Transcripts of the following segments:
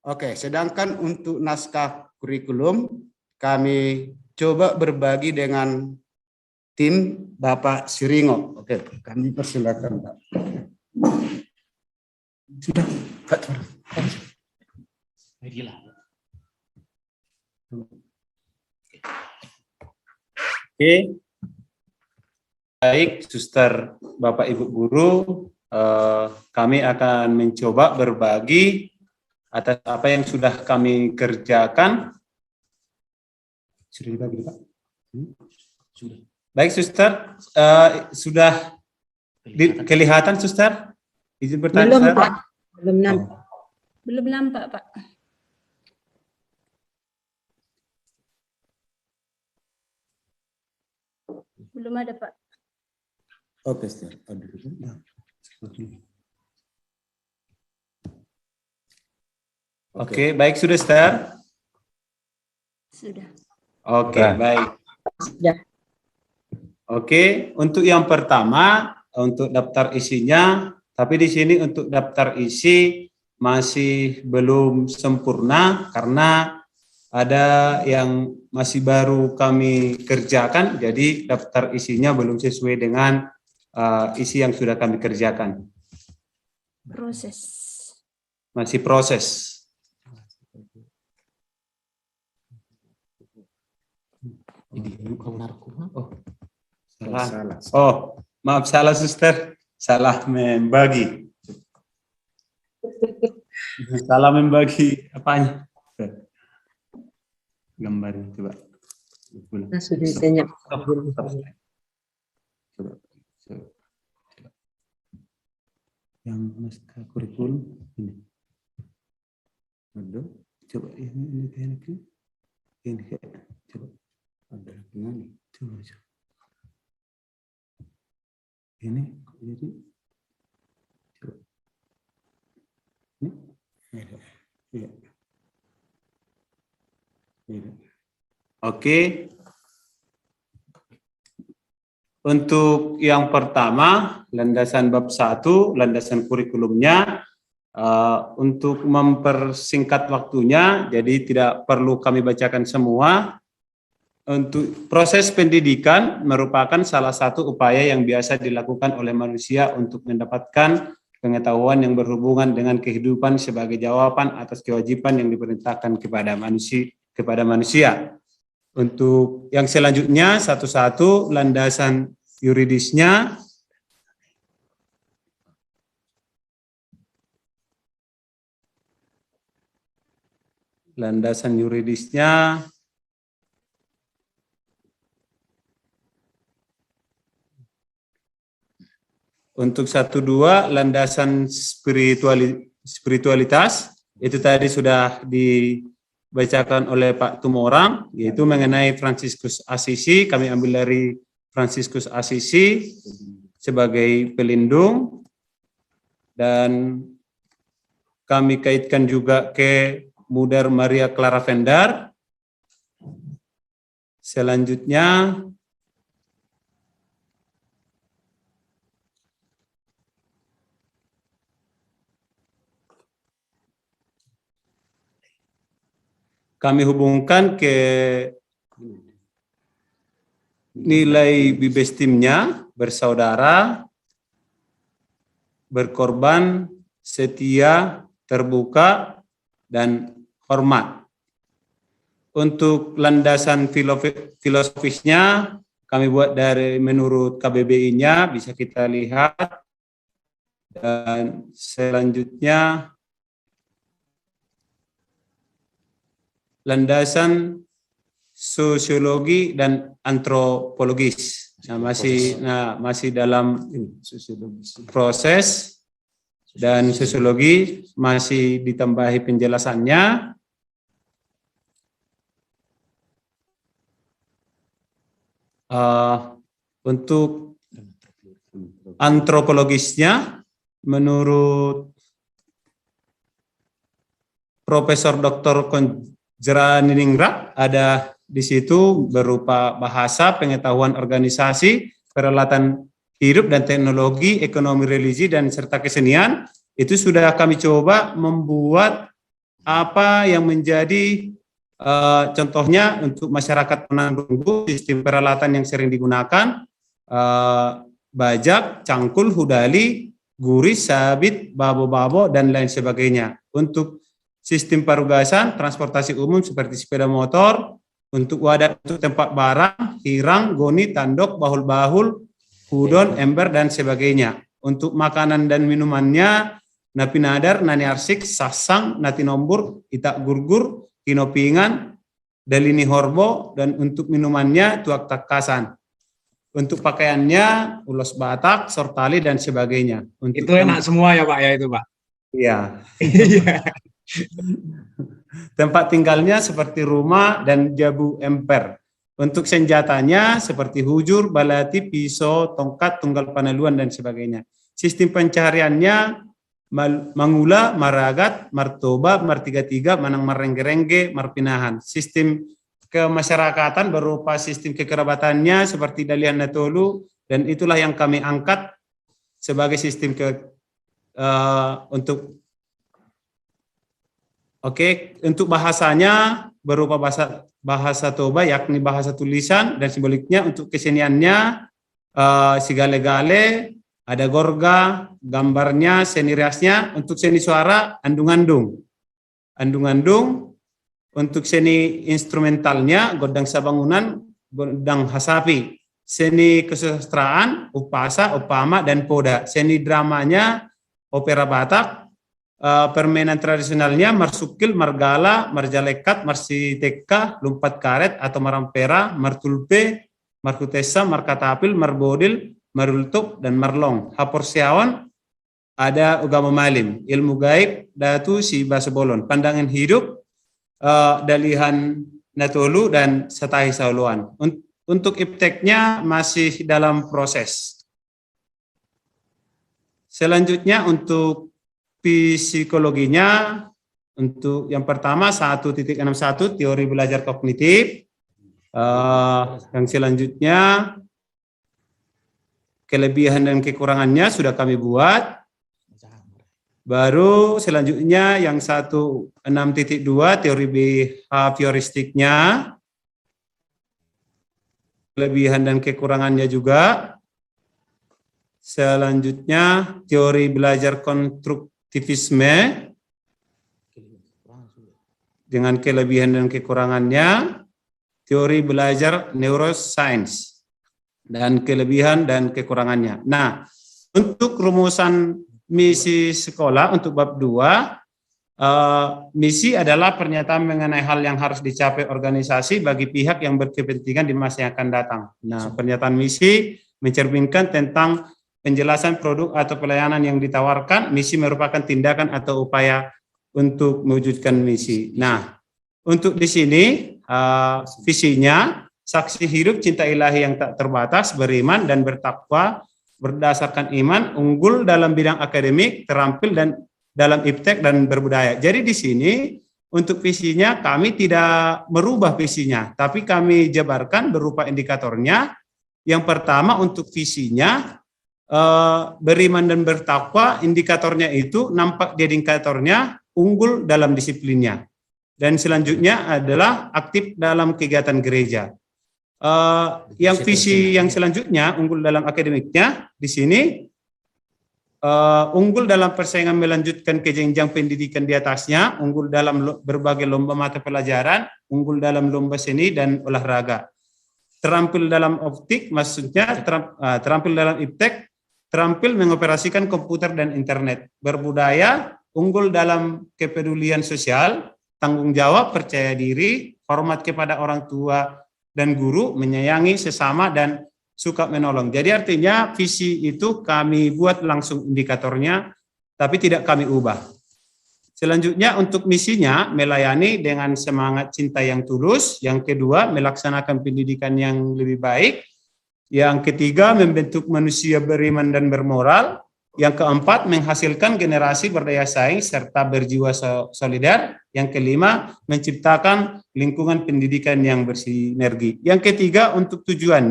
Oke, sedangkan untuk naskah kurikulum kami coba berbagi dengan tim Bapak Siringo. Oke, kami persilakan Pak. Sudah, Pak. Oke, baik, Suster, Bapak Ibu guru, kami akan mencoba berbagi atas apa yang sudah kami kerjakan. Sudah dibagi, Pak? Sudah. Baik, Suster, sudah kelihatan, Suster? Izin bertanya, Belum, Suster? Pak. Belum nampak. Belum nampak, Pak. Belum ada, Pak. Oke, Suster. Oke, baik, sudah, Suster? Sudah. Oke, baik. Sudah. Oke, untuk yang pertama, untuk daftar isinya, tapi di sini untuk daftar isi masih belum sempurna karena ada yang masih baru kami kerjakan, jadi daftar isinya belum sesuai dengan isi yang sudah kami kerjakan. Proses. Masih proses. Oh, salah. Oh, maaf, salah, Suster. Salah membagi. Salah membagi apanya? Gambarnya coba. Nah, sudah saya Coba. Yang naskah kurikulum ini. Aduh, coba ini kayaknya. Ini kayak coba. Ada gimana? Coba. Ini jadi coba. Ini. Iya. Oke. Untuk yang pertama, landasan bab 1, landasan kurikulumnya, untuk mempersingkat waktunya, jadi tidak perlu kami bacakan semua. Untuk proses pendidikan merupakan salah satu upaya yang biasa dilakukan oleh manusia untuk mendapatkan pengetahuan yang berhubungan dengan kehidupan sebagai jawaban atas kewajiban yang diperintahkan kepada manusia. Untuk yang selanjutnya, satu-satu landasan yuridisnya. Landasan yuridisnya untuk 1-2 landasan spiritualitas itu tadi sudah dibacakan oleh Pak Tumorang, yaitu mengenai Fransiskus Assisi. Kami ambil dari Fransiskus Assisi sebagai pelindung dan kami kaitkan juga ke Mother Maria Clara Vendar. Selanjutnya kami hubungkan ke nilai bibestimnya, bersaudara, berkorban, setia, terbuka, dan hormat. Untuk landasan filosofisnya, kami buat dari menurut KBBI-nya, bisa kita lihat. Dan selanjutnya, landasan sosiologi dan antropologis. Masih dalam proses dan sosiologi masih ditambahi penjelasannya. Untuk antropologisnya, menurut Profesor Dr. Konjeraniningrat ada di situ berupa bahasa, pengetahuan organisasi, peralatan hidup dan teknologi, ekonomi religi dan serta kesenian. Itu sudah kami coba membuat apa yang menjadi contohnya untuk masyarakat Penanggung, sistem peralatan yang sering digunakan, bajak, cangkul, hudali, guris, sabit, babo-babo, dan lain sebagainya. Untuk sistem perugasan, transportasi umum seperti sepeda motor, untuk wadah untuk tempat barang, hirang, goni, tandok, bahul-bahul, hudon, ember, dan sebagainya. Untuk makanan dan minumannya, napi nadar, nani arsik, sasang, nati nombur, itak gurgur, kinopingan, dalini horbo, dan untuk minumannya tuak takasan. Untuk pakaiannya ulos batak, sortali, dan sebagainya. Untuk Itu enak semua ya Pak ya itu Pak. Iya. Tempat tinggalnya seperti rumah dan jabu emper. Untuk senjatanya seperti hujur, balati, pisau, tongkat, tunggal panaluan, dan sebagainya. Sistem pencahariannya mangula, maragat, martoba, martiga-tiga, manang marengge-rengge, marpinahan. Sistem kemasyarakatan berupa sistem kekerabatannya seperti Dalian Natolu, dan itulah yang kami angkat sebagai sistem untuk bahasanya berupa bahasa Toba, yakni bahasa tulisan, dan simboliknya. Untuk keseniannya sigale-gale, ada gorga, gambarnya, seni riasnya. Untuk seni suara, andung-andung. Untuk seni instrumentalnya, godang sabangunan, godang hasapi. Seni kesusastraan, upasa, upama, dan poda. Seni dramanya, opera Batak. Permainan tradisionalnya, marsukil, margala, marjalekat, marsiteka, lumpat karet atau marampera, martulpe, markutesa, markatapil, marbodil, marultup, dan marlong. Haporsiawan, ada ugama malim, ilmu gaib, datu si basebolon, pandangan hidup, Dalihan Natolu, dan Satahi Sauluan. Untuk ipteknya masih dalam proses. Selanjutnya untuk psikologinya, untuk yang pertama 1.61 teori belajar kognitif. Yang selanjutnya kelebihan dan kekurangannya sudah kami buat. Baru selanjutnya yang 1.6.2 teori behavioristiknya, kelebihan dan kekurangannya juga. Selanjutnya teori belajar konstruktivisme dengan kelebihan dan kekurangannya. Teori belajar neuroscience dan kelebihan dan kekurangannya. Nah, untuk rumusan misi sekolah untuk bab 2, misi adalah pernyataan mengenai hal yang harus dicapai organisasi bagi pihak yang berkepentingan di masa yang akan datang. Nah, pernyataan misi mencerminkan tentang penjelasan produk atau pelayanan yang ditawarkan. Misi merupakan tindakan atau upaya untuk mewujudkan misi. Nah, untuk di sini visinya, saksi hidup cinta ilahi yang tak terbatas, beriman dan bertakwa berdasarkan iman, unggul dalam bidang akademik, terampil dan dalam iptek dan berbudaya. Jadi di sini untuk visinya kami tidak merubah visinya, tapi kami jabarkan berupa indikatornya. Yang pertama untuk visinya, beriman dan bertakwa, indikatornya itu nampak di indikatornya unggul dalam disiplinnya. Dan selanjutnya adalah aktif dalam kegiatan gereja. Yang visi yang selanjutnya unggul dalam akademiknya, di sini unggul dalam persaingan melanjutkan ke jenjang pendidikan di atasnya, unggul dalam berbagai lomba mata pelajaran, unggul dalam lomba seni dan olahraga, terampil dalam optik, maksudnya terampil dalam iptek, terampil mengoperasikan komputer dan internet, berbudaya, unggul dalam kepedulian sosial, tanggung jawab, percaya diri, hormat kepada orang tua dan guru, menyayangi sesama, dan suka menolong. Jadi artinya visi itu kami buat langsung indikatornya, tapi tidak kami ubah. Selanjutnya untuk misinya, melayani dengan semangat cinta yang tulus. Yang kedua, melaksanakan pendidikan yang lebih baik. Yang ketiga, membentuk manusia beriman dan bermoral. Yang keempat, menghasilkan generasi berdaya saing serta berjiwa solidar. Yang kelima, menciptakan lingkungan pendidikan yang bersinergi. Yang ketiga, untuk tujuan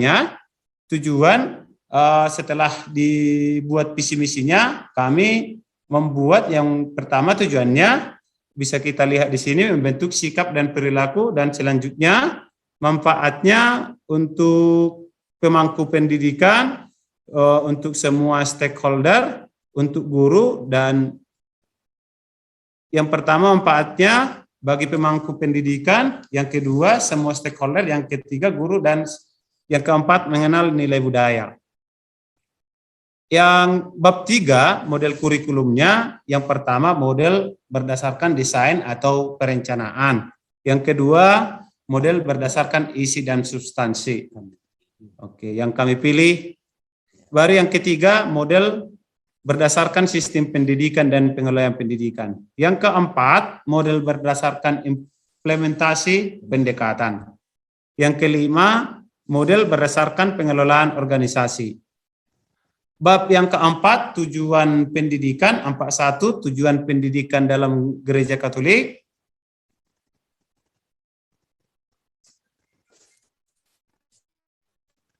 setelah dibuat visi misinya, kami membuat yang pertama tujuannya bisa kita lihat di sini membentuk sikap dan perilaku, dan selanjutnya manfaatnya untuk pemangku pendidikan, untuk semua stakeholder, untuk guru, dan yang pertama manfaatnya bagi pemangku pendidikan, yang kedua semua stakeholder, yang ketiga guru, dan yang keempat mengenal nilai budaya. Yang bab 3 model kurikulumnya, yang pertama model berdasarkan desain atau perencanaan. Yang kedua model berdasarkan isi dan substansi. Oke, yang kami pilih. Baru yang ketiga model berdasarkan sistem pendidikan dan pengelolaan pendidikan. Yang keempat model berdasarkan implementasi pendekatan. Yang kelima model berdasarkan pengelolaan organisasi. Bab yang keempat, tujuan pendidikan, 41, tujuan pendidikan dalam Gereja Katolik.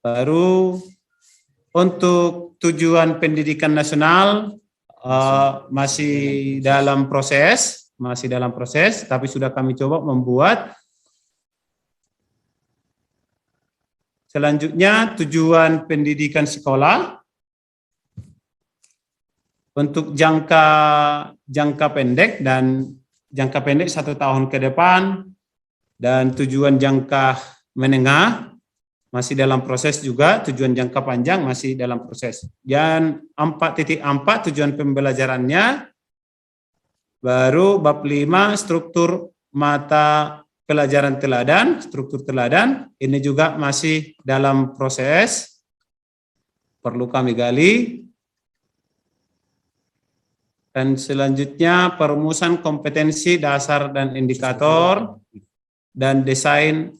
Baru untuk tujuan pendidikan nasional masih dalam proses, tapi sudah kami coba membuat. Selanjutnya tujuan pendidikan sekolah. Untuk jangka pendek dan jangka pendek 1 tahun ke depan, dan tujuan jangka menengah masih dalam proses juga, tujuan jangka panjang masih dalam proses. Dan 4.4 tujuan pembelajarannya, baru bab 5 struktur mata pelajaran teladan, struktur teladan, ini juga masih dalam proses, perlu kami gali. Dan selanjutnya perumusan kompetensi dasar dan indikator, dan desain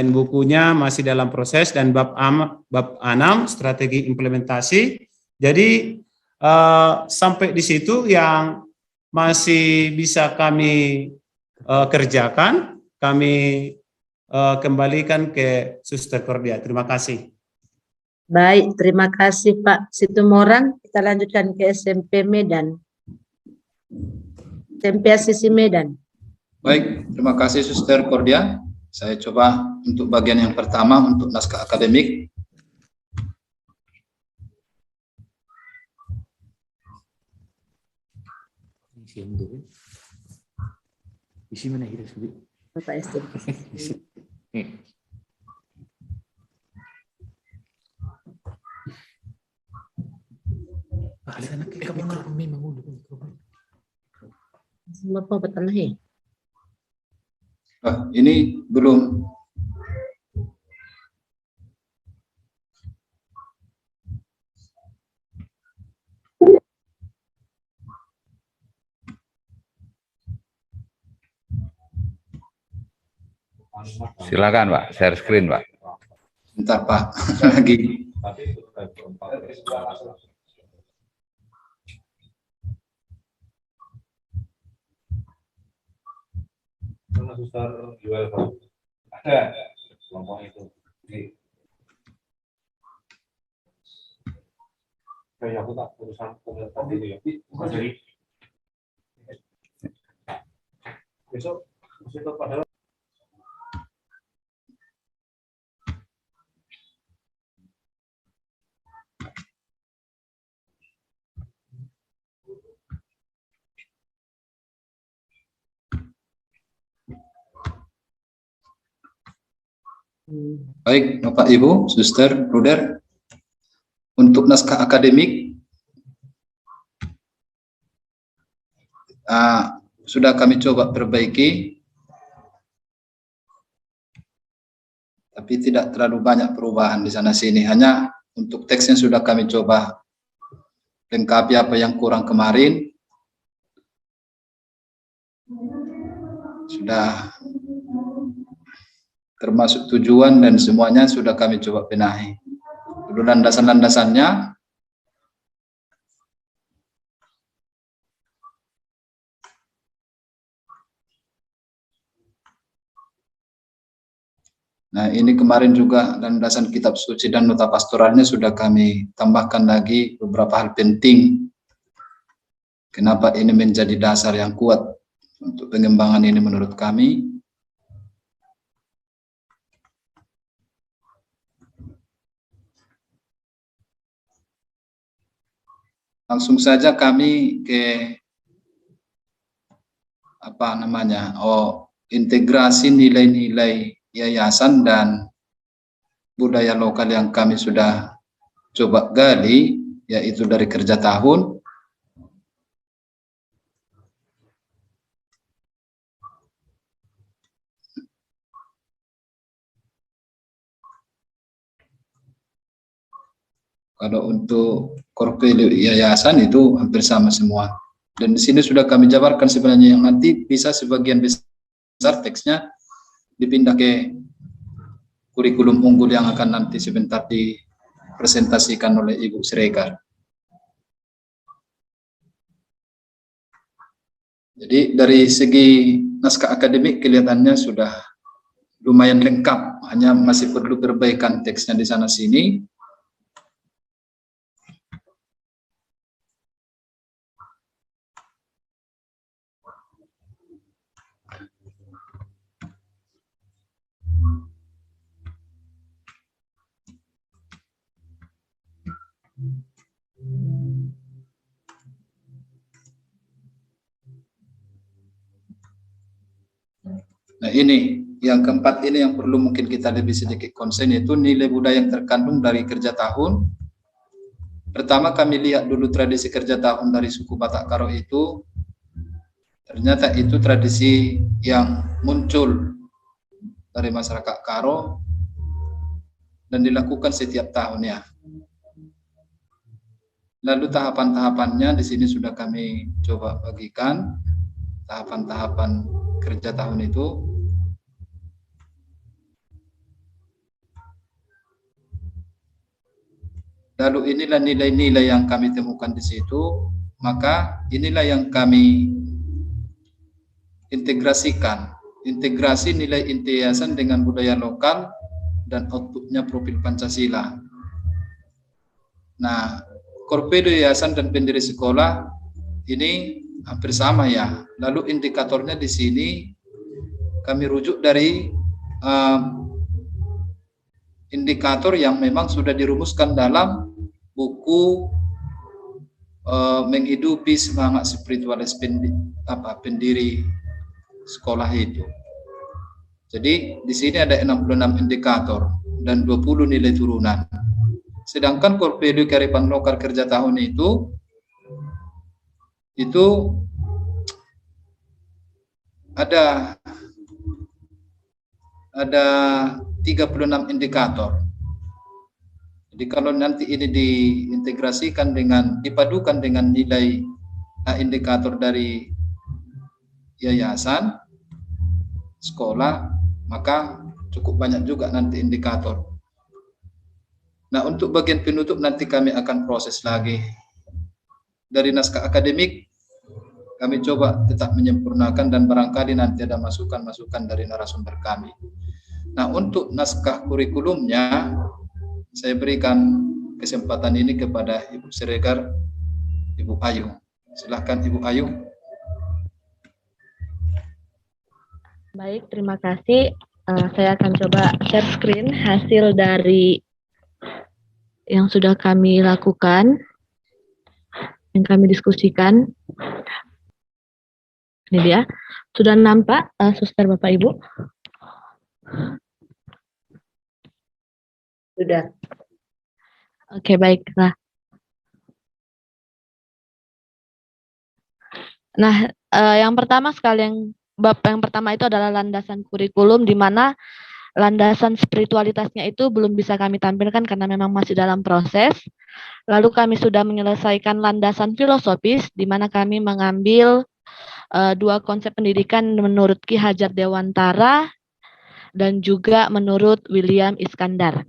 bukunya masih dalam proses, dan bab 6 strategi implementasi. Jadi sampai di situ yang masih bisa kami kerjakan, kami kembalikan ke Suster Cordia. Terima kasih. Baik, terima kasih Pak Situmorang. Kita lanjutkan ke SMP Medan. SMP Asisi Medan. Baik, terima kasih Suster Cordia. Saya coba untuk bagian yang pertama untuk naskah akademik. Isi mana kita sebut? Bapak SD. Sana kamu nak memang Semua apa tanah ya? Ini belum. Silakan Pak, share screen Pak. Bentar Pak, lagi. Suster jual ada kelompok itu. Kayak aku tak urusan komunitas itu ya. Jadi besok padahal Baik, Bapak Ibu, Suster, Bruder, untuk naskah akademik sudah kami coba perbaiki, tapi tidak terlalu banyak perubahan di sana sini. Hanya untuk teksnya sudah kami coba lengkapi apa yang kurang kemarin. Sudah termasuk tujuan dan semuanya sudah kami coba benahi. Dulu landasan-landasannya. Nah, ini kemarin juga landasan kitab suci dan nota pastoralnya sudah kami tambahkan lagi beberapa hal penting. Kenapa ini menjadi dasar yang kuat untuk pengembangan ini menurut kami. Langsung saja kami ke integrasi nilai-nilai yayasan dan budaya lokal yang kami sudah coba gali, yaitu dari kerja tahun. Kalau untuk core value yayasan itu hampir sama semua. Dan di sini sudah kami jabarkan sebenarnya, yang nanti bisa sebagian besar teksnya dipindah ke kurikulum unggul yang akan nanti sebentar dipresentasikan oleh Ibu Siregar. Jadi dari segi naskah akademik kelihatannya sudah lumayan lengkap, hanya masih perlu perbaikan teksnya di sana sini. Nah ini, yang keempat ini yang perlu mungkin kita lebih sedikit konsen, yaitu nilai budaya yang terkandung dari kerja tahun. Pertama kami lihat dulu tradisi kerja tahun dari suku Batak Karo itu, ternyata itu tradisi yang muncul dari masyarakat Karo dan dilakukan setiap tahunnya. Lalu tahapan-tahapannya di sini sudah kami coba bagikan, tahapan-tahapan kerja tahun itu. Lalu inilah nilai-nilai yang kami temukan di situ, maka inilah yang kami integrasikan. Integrasi nilai inti yayasan dengan budaya lokal dan outputnya profil Pancasila. Nah, korpedo yayasan dan pendiri sekolah ini hampir sama ya. Lalu indikatornya di sini kami rujuk dari indikator yang memang sudah dirumuskan dalam buku menghidupi semangat spiritualis pendiri sekolah itu. Jadi di sini ada 66 indikator dan 20 nilai turunan. Sedangkan korpedo kearifan lokal kerja tahun itu ada 36 indikator. Jadi kalau nanti ini diintegrasikan dipadukan dengan nilai indikator dari yayasan, sekolah, maka cukup banyak juga nanti indikator. Nah, untuk bagian penutup nanti kami akan proses lagi. Dari naskah akademik, kami coba tetap menyempurnakan dan barangkali nanti ada masukan-masukan dari narasumber kami. Nah, untuk naskah kurikulumnya, saya berikan kesempatan ini kepada Ibu Siregar, Ibu Ayu. Silakan Ibu Ayu. Baik, terima kasih. Saya akan coba share screen hasil dari yang sudah kami lakukan, yang kami diskusikan. Ini dia. Sudah nampak, Suster Bapak Ibu? Sudah. Oke, baiklah. Nah, yang pertama bab yang pertama itu adalah landasan kurikulum, di mana landasan spiritualitasnya itu belum bisa kami tampilkan karena memang masih dalam proses. Lalu kami sudah menyelesaikan landasan filosofis, di mana kami mengambil dua konsep pendidikan menurut Ki Hajar Dewantara dan juga menurut William Iskandar.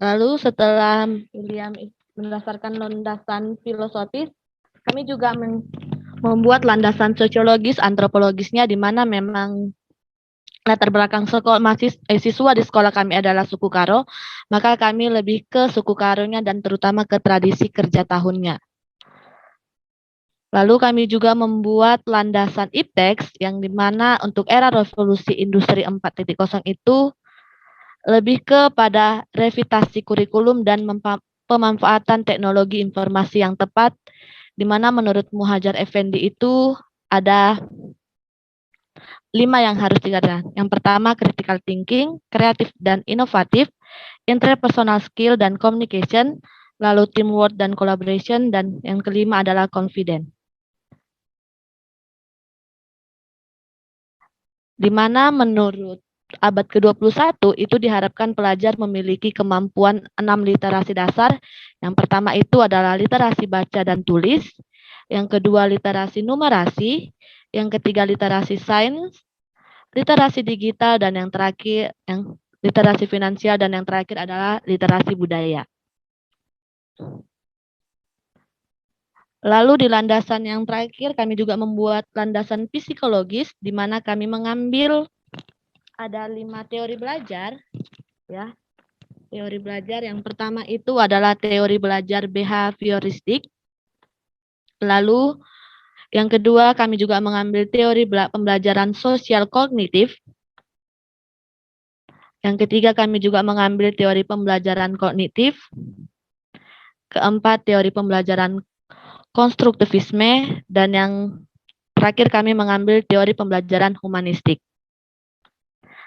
Lalu setelah William berdasarkan landasan filosofis, kami juga membuat landasan sosiologis, antropologisnya, di mana memang latar belakang siswa di sekolah kami adalah suku Karo, maka kami lebih ke suku Karonya dan terutama ke tradisi kerja tahunnya. Lalu kami juga membuat landasan IPTEX yang dimana untuk era revolusi industri 4.0 itu lebih kepada revitasi kurikulum dan pemanfaatan teknologi informasi yang tepat, di mana menurut Muhadjir Effendi itu ada 5 yang harus dikerjakan. Yang pertama critical thinking, kreatif dan inovatif, interpersonal skill dan communication, lalu teamwork dan collaboration, dan yang kelima adalah confident. Di mana menurut abad ke-21 itu diharapkan pelajar memiliki kemampuan 6 literasi dasar. Yang pertama itu adalah literasi baca dan tulis, yang kedua literasi numerasi, yang ketiga literasi sains, literasi digital, dan yang terakhir yang literasi finansial, dan yang terakhir adalah literasi budaya. Lalu di landasan yang terakhir kami juga membuat landasan psikologis, di mana kami mengambil ada 5 teori belajar, ya. Teori belajar yang pertama itu adalah teori belajar behavioristik. Lalu yang kedua kami juga mengambil teori pembelajaran sosial kognitif. Yang ketiga kami juga mengambil teori pembelajaran kognitif. Keempat teori pembelajaran konstruktivisme, dan yang terakhir kami mengambil teori pembelajaran humanistik.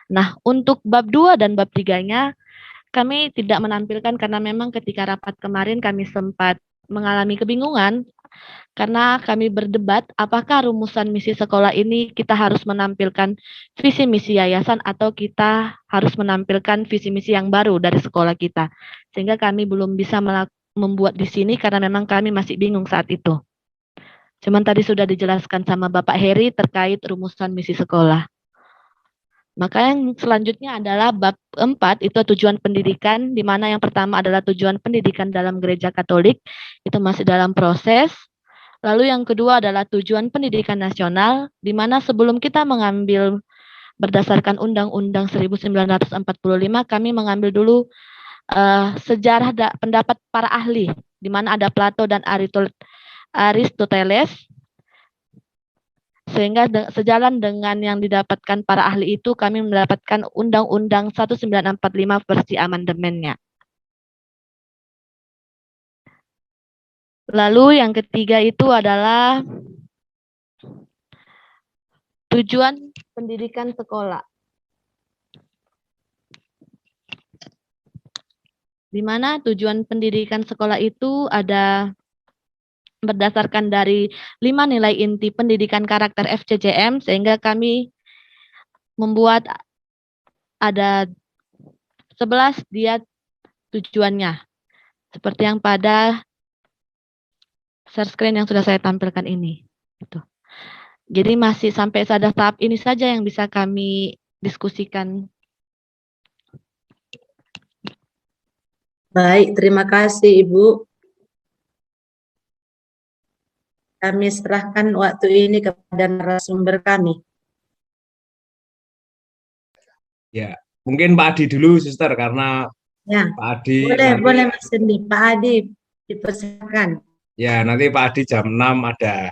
Nah, untuk bab 2 dan bab 3-nya kami tidak menampilkan karena memang ketika rapat kemarin kami sempat mengalami kebingungan karena kami berdebat apakah rumusan misi sekolah ini kita harus menampilkan visi misi yayasan atau kita harus menampilkan visi misi yang baru dari sekolah kita. Sehingga kami belum bisa membuat di sini karena memang kami masih bingung saat itu. Cuman tadi sudah dijelaskan sama Bapak Heri terkait rumusan misi sekolah. Maka yang selanjutnya adalah bab 4, itu tujuan pendidikan, di mana yang pertama adalah tujuan pendidikan dalam gereja Katolik, itu masih dalam proses. Lalu yang kedua adalah tujuan pendidikan nasional, di mana sebelum kita mengambil berdasarkan Undang-Undang 1945, kami mengambil dulu sejarah pendapat para ahli, di mana ada Plato dan Aristoteles, sehingga sejalan dengan yang didapatkan para ahli itu, kami mendapatkan Undang-Undang 1945 versi amandemennya. Lalu yang ketiga itu adalah tujuan pendidikan sekolah, di mana tujuan pendidikan sekolah itu ada berdasarkan dari 5 nilai inti pendidikan karakter FCCM, sehingga kami membuat ada 11 dia tujuannya, seperti yang pada share screen yang sudah saya tampilkan ini. Gitu. Jadi masih sampai pada tahap ini saja yang bisa kami diskusikan. Baik, terima kasih Ibu. Kami serahkan waktu ini kepada narasumber kami. Ya, mungkin Pak Adi dulu, Suster, karena Ya, Pak Adi boleh Mas Dendi. Pak Adi, dipersilakan. Ya, nanti Pak Adi jam 6 ada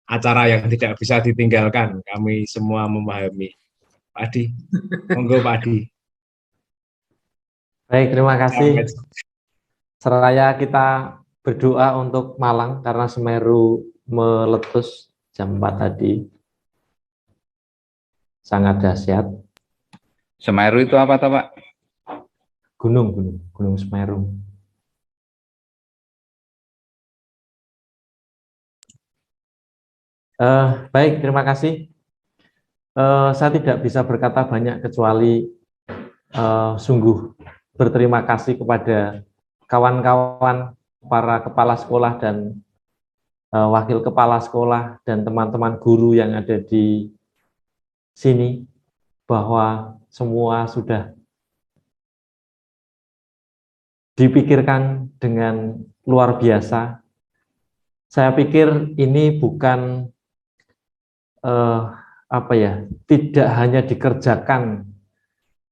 acara yang tidak bisa ditinggalkan. Kami semua memahami. Pak Adi, monggo Pak Adi. Baik, terima kasih. Seraya kita berdoa untuk Malang karena Semeru meletus jam 4 tadi. Sangat dahsyat. Semeru itu apa toh, Pak? Gunung Semeru. Baik, terima kasih. Saya tidak bisa berkata banyak kecuali sungguh berterima kasih kepada kawan-kawan para kepala sekolah dan wakil kepala sekolah dan teman-teman guru yang ada di sini, bahwa semua sudah dipikirkan dengan luar biasa. Saya pikir ini bukan tidak hanya dikerjakan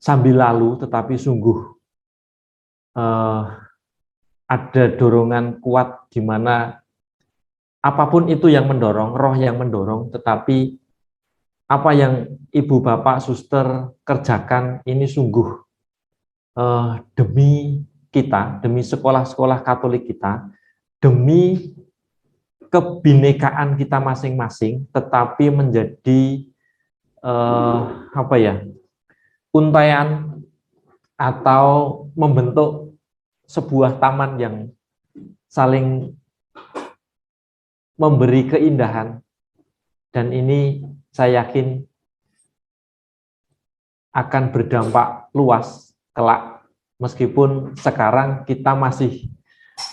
sambil lalu, tetapi sungguh ada dorongan kuat di mana apapun itu yang mendorong, roh yang mendorong, tetapi apa yang Ibu Bapak Suster kerjakan ini sungguh demi kita, demi sekolah-sekolah Katolik kita, demi kebinekaan kita masing-masing, tetapi menjadi untaian atau membentuk sebuah taman yang saling memberi keindahan, dan ini saya yakin akan berdampak luas kelak, meskipun sekarang kita masih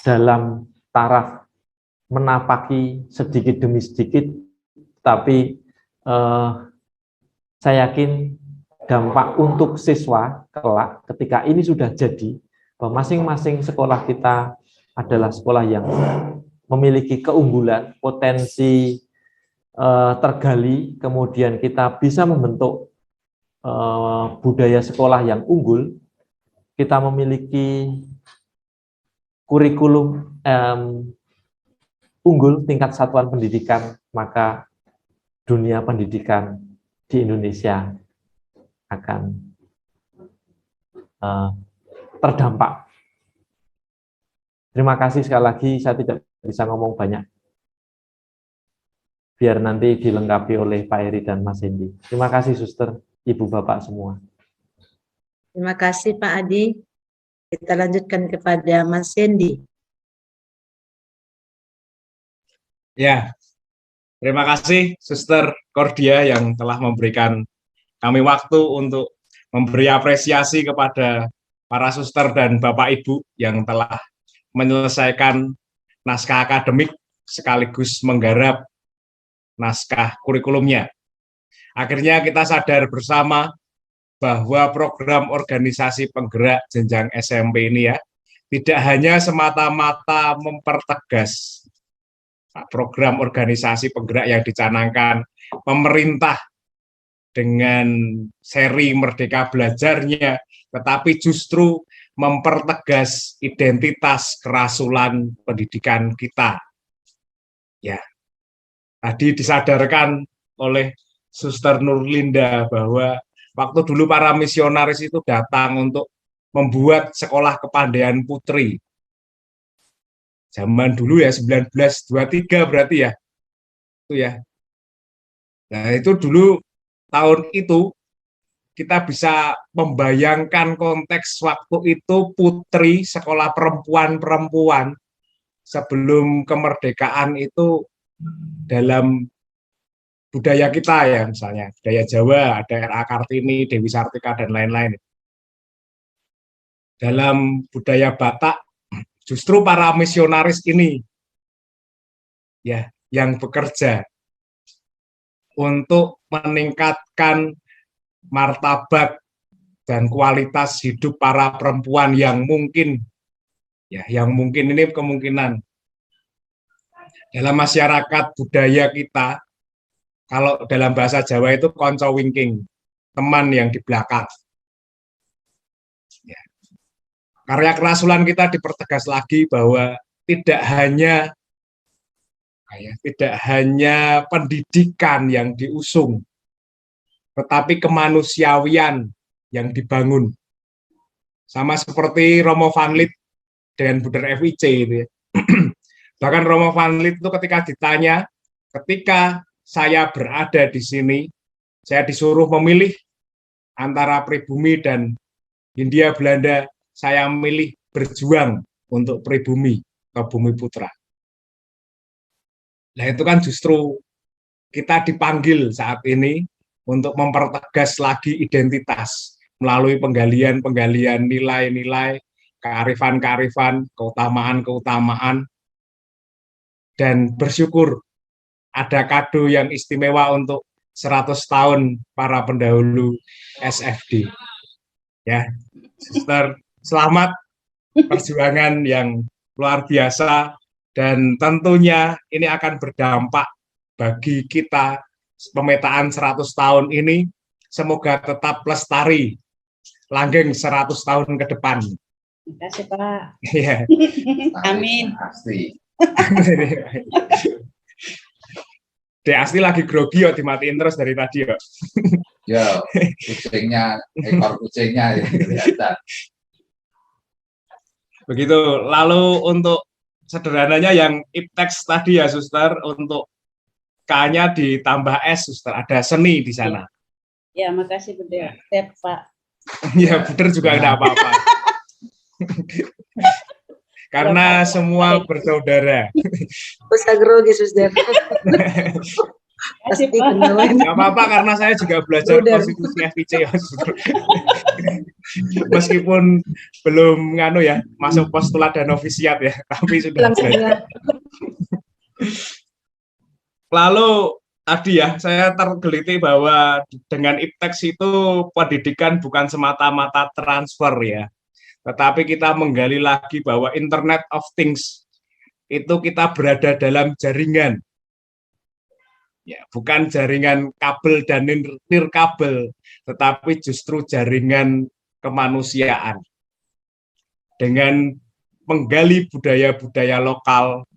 dalam taraf menapaki sedikit demi sedikit, tapi saya yakin dampak untuk siswa kelak ketika ini sudah jadi, bahwa masing-masing sekolah kita adalah sekolah yang memiliki keunggulan, potensi tergali, kemudian kita bisa membentuk budaya sekolah yang unggul, kita memiliki kurikulum unggul tingkat satuan pendidikan, maka dunia pendidikan di Indonesia akan terdampak. Terima kasih sekali lagi, saya tidak bisa ngomong banyak. Biar nanti dilengkapi oleh Pak Heri dan Mas Hendy. Terima kasih Suster, Ibu Bapak semua. Terima kasih Pak Adi. Kita lanjutkan kepada Mas Hendy. Ya, terima kasih Suster Cordia yang telah memberikan kami waktu untuk memberi apresiasi kepada para suster dan Bapak Ibu yang telah menyelesaikan naskah akademik sekaligus menggarap naskah kurikulumnya. Akhirnya kita sadar bersama bahwa program organisasi penggerak jenjang SMP ini ya, tidak hanya semata-mata mempertegas program organisasi penggerak yang dicanangkan pemerintah dengan seri Merdeka Belajarnya, tetapi justru mempertegas identitas kerasulan pendidikan kita. Ya, tadi disadarkan oleh Suster Nurlinda bahwa waktu dulu para misionaris itu datang untuk membuat sekolah kepandaian putri. Zaman dulu ya, 1923 berarti ya. Itu ya. Nah, itu dulu tahun itu kita bisa membayangkan konteks waktu itu putri, sekolah perempuan-perempuan sebelum kemerdekaan itu dalam budaya kita ya, misalnya budaya Jawa, ada R.A. Kartini, Dewi Sartika, dan lain-lain. Dalam budaya Batak, justru para misionaris ini ya yang bekerja untuk meningkatkan martabat dan kualitas hidup para perempuan yang mungkin ini kemungkinan dalam masyarakat budaya kita, kalau dalam bahasa Jawa itu konco wingking, teman yang di belakang. Ya. Karya kerasulan kita dipertegas lagi bahwa tidak hanya pendidikan yang diusung, tetapi kemanusiawian yang dibangun. Sama seperti Romo Van Lith dan Buder FIC itu ya. Bahkan Romo Van Lith itu ketika ditanya, ketika saya berada di sini, saya disuruh memilih antara pribumi dan Hindia Belanda, saya memilih berjuang untuk pribumi atau bumi putra. Nah itu kan justru kita dipanggil saat ini untuk mempertegas lagi identitas melalui penggalian-penggalian nilai-nilai, kearifan-kearifan, keutamaan-keutamaan, dan bersyukur ada kado yang istimewa untuk 100 tahun para pendahulu SFD. Ya, Suster, selamat perjuangan yang luar biasa, dan tentunya ini akan berdampak bagi kita pemetaan 100 tahun ini, semoga tetap lestari, langgeng 100 tahun ke depan. Terima kasih Pak. Iya. Amin. Pasti. Dek Asti lagi grogi yo, dimatiin terus dari tadi yo. Ya, kucingnya, ekor kucingnya ya, kelihatan. Begitu. Lalu untuk sederhananya yang ipteks tadi ya, Suster, untuk K-nya ditambah S, Suster. Ada seni di sana. Ya, makasih Bunda. Siap, Pak. Ya, bener juga enggak apa-apa. Karena semua bersaudara. Usah grogi, Suster. Pasti kenalin. Nggak apa-apa, karena saya juga belajar konstitusi FIC ya, Suster. Meskipun belum nganu ya, masuk postulat dan novisiat ya, tapi sudah belajar. Lalu tadi ya, saya tergeliti bahwa dengan ipteks itu pendidikan bukan semata-mata transfer ya, tetapi kita menggali lagi bahwa Internet of Things itu kita berada dalam jaringan. Ya, bukan jaringan kabel dan nirkabel, tetapi justru jaringan kemanusiaan. Dengan menggali budaya-budaya lokal,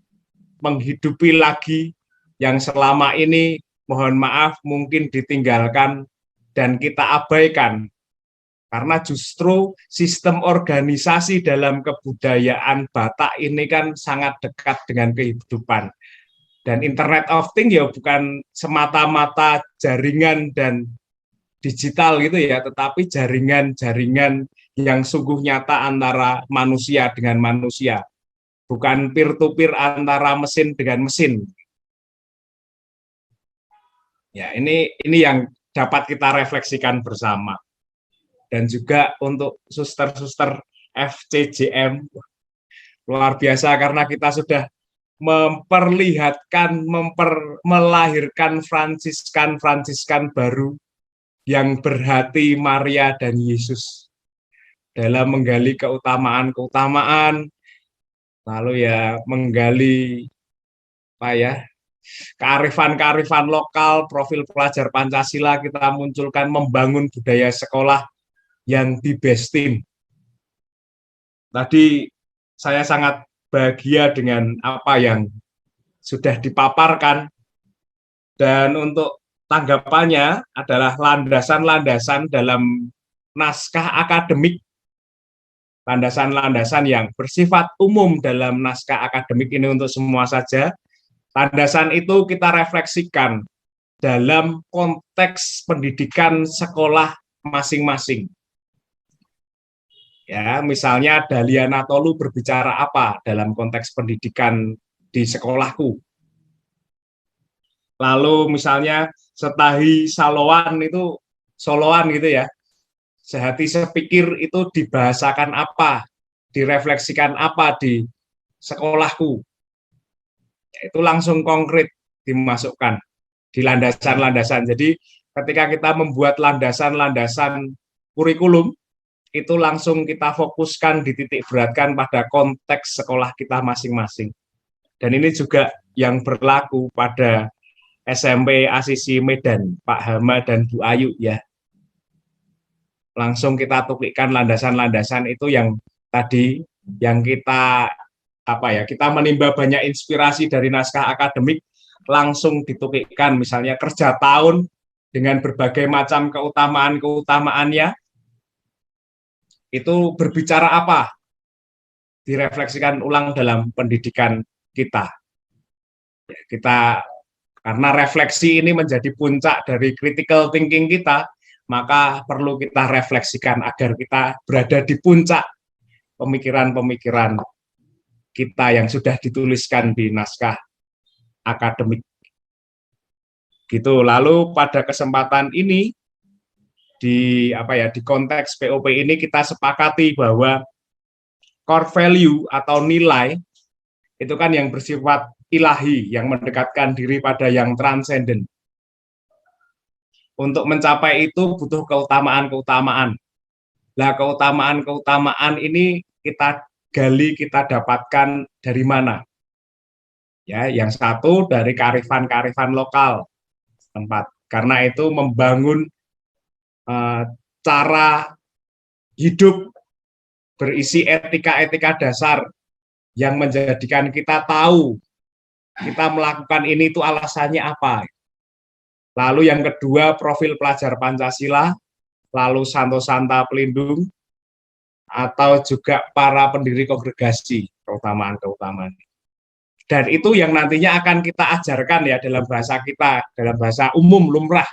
menghidupi lagi yang selama ini, mohon maaf, mungkin ditinggalkan dan kita abaikan. Karena justru sistem organisasi dalam kebudayaan Batak ini kan sangat dekat dengan kehidupan. Dan Internet of Things ya bukan semata-mata jaringan dan digital gitu ya, tetapi jaringan-jaringan yang sungguh nyata antara manusia dengan manusia. Bukan peer-to-peer antara mesin dengan mesin. Ya, ini yang dapat kita refleksikan bersama. Dan juga untuk suster-suster FCJM, luar biasa karena kita sudah memperlihatkan, melahirkan Fransiskan baru yang berhati Maria dan Yesus dalam menggali keutamaan-keutamaan, lalu ya menggali apa ya, kearifan-kearifan lokal, profil pelajar Pancasila kita munculkan, membangun budaya sekolah yang dibestim. Tadi saya sangat bahagia dengan apa yang sudah dipaparkan, dan untuk tanggapannya adalah landasan-landasan dalam naskah akademik, landasan-landasan yang bersifat umum dalam naskah akademik ini untuk semua saja. Landasan itu kita refleksikan dalam konteks pendidikan sekolah masing-masing. Ya, misalnya Dahlia Natolu berbicara apa dalam konteks pendidikan di sekolahku. Lalu misalnya Setahi Saloan itu Soloan gitu ya. Sehati sepikir itu dibahasakan apa, direfleksikan apa di sekolahku. Itu langsung konkret dimasukkan di landasan-landasan. Jadi ketika kita membuat landasan-landasan kurikulum, itu langsung kita fokuskan, dititik beratkan pada konteks sekolah kita masing-masing. Dan ini juga yang berlaku pada SMP Asisi Medan, Pak Hama dan Bu Ayu ya. Langsung kita tukikkan landasan-landasan itu yang tadi, yang kita kita menimba banyak inspirasi dari naskah akademik, langsung ditukikkan, misalnya kerja tahun dengan berbagai macam keutamaan-keutamaannya, itu berbicara apa? Direfleksikan ulang dalam pendidikan kita. Karena refleksi ini menjadi puncak dari critical thinking kita, maka perlu kita refleksikan agar kita berada di puncak pemikiran-pemikiran kita yang sudah dituliskan di naskah akademik. Gitu. Lalu pada kesempatan ini di konteks POP ini kita sepakati bahwa core value atau nilai itu kan yang bersifat ilahi, yang mendekatkan diri pada yang transenden. Untuk mencapai itu butuh keutamaan-keutamaan. Nah, keutamaan-keutamaan ini kita gali, kita dapatkan dari mana? Ya, yang satu dari kearifan-kearifan lokal tempat. Karena itu membangun cara hidup berisi etika-etika dasar yang menjadikan kita tahu kita melakukan ini itu alasannya apa. Lalu yang kedua, profil pelajar Pancasila, lalu santo-santa pelindung, atau juga para pendiri kongregasi, keutamaan-keutamaan. Dan itu yang nantinya akan kita ajarkan ya dalam bahasa kita, dalam bahasa umum, lumrah.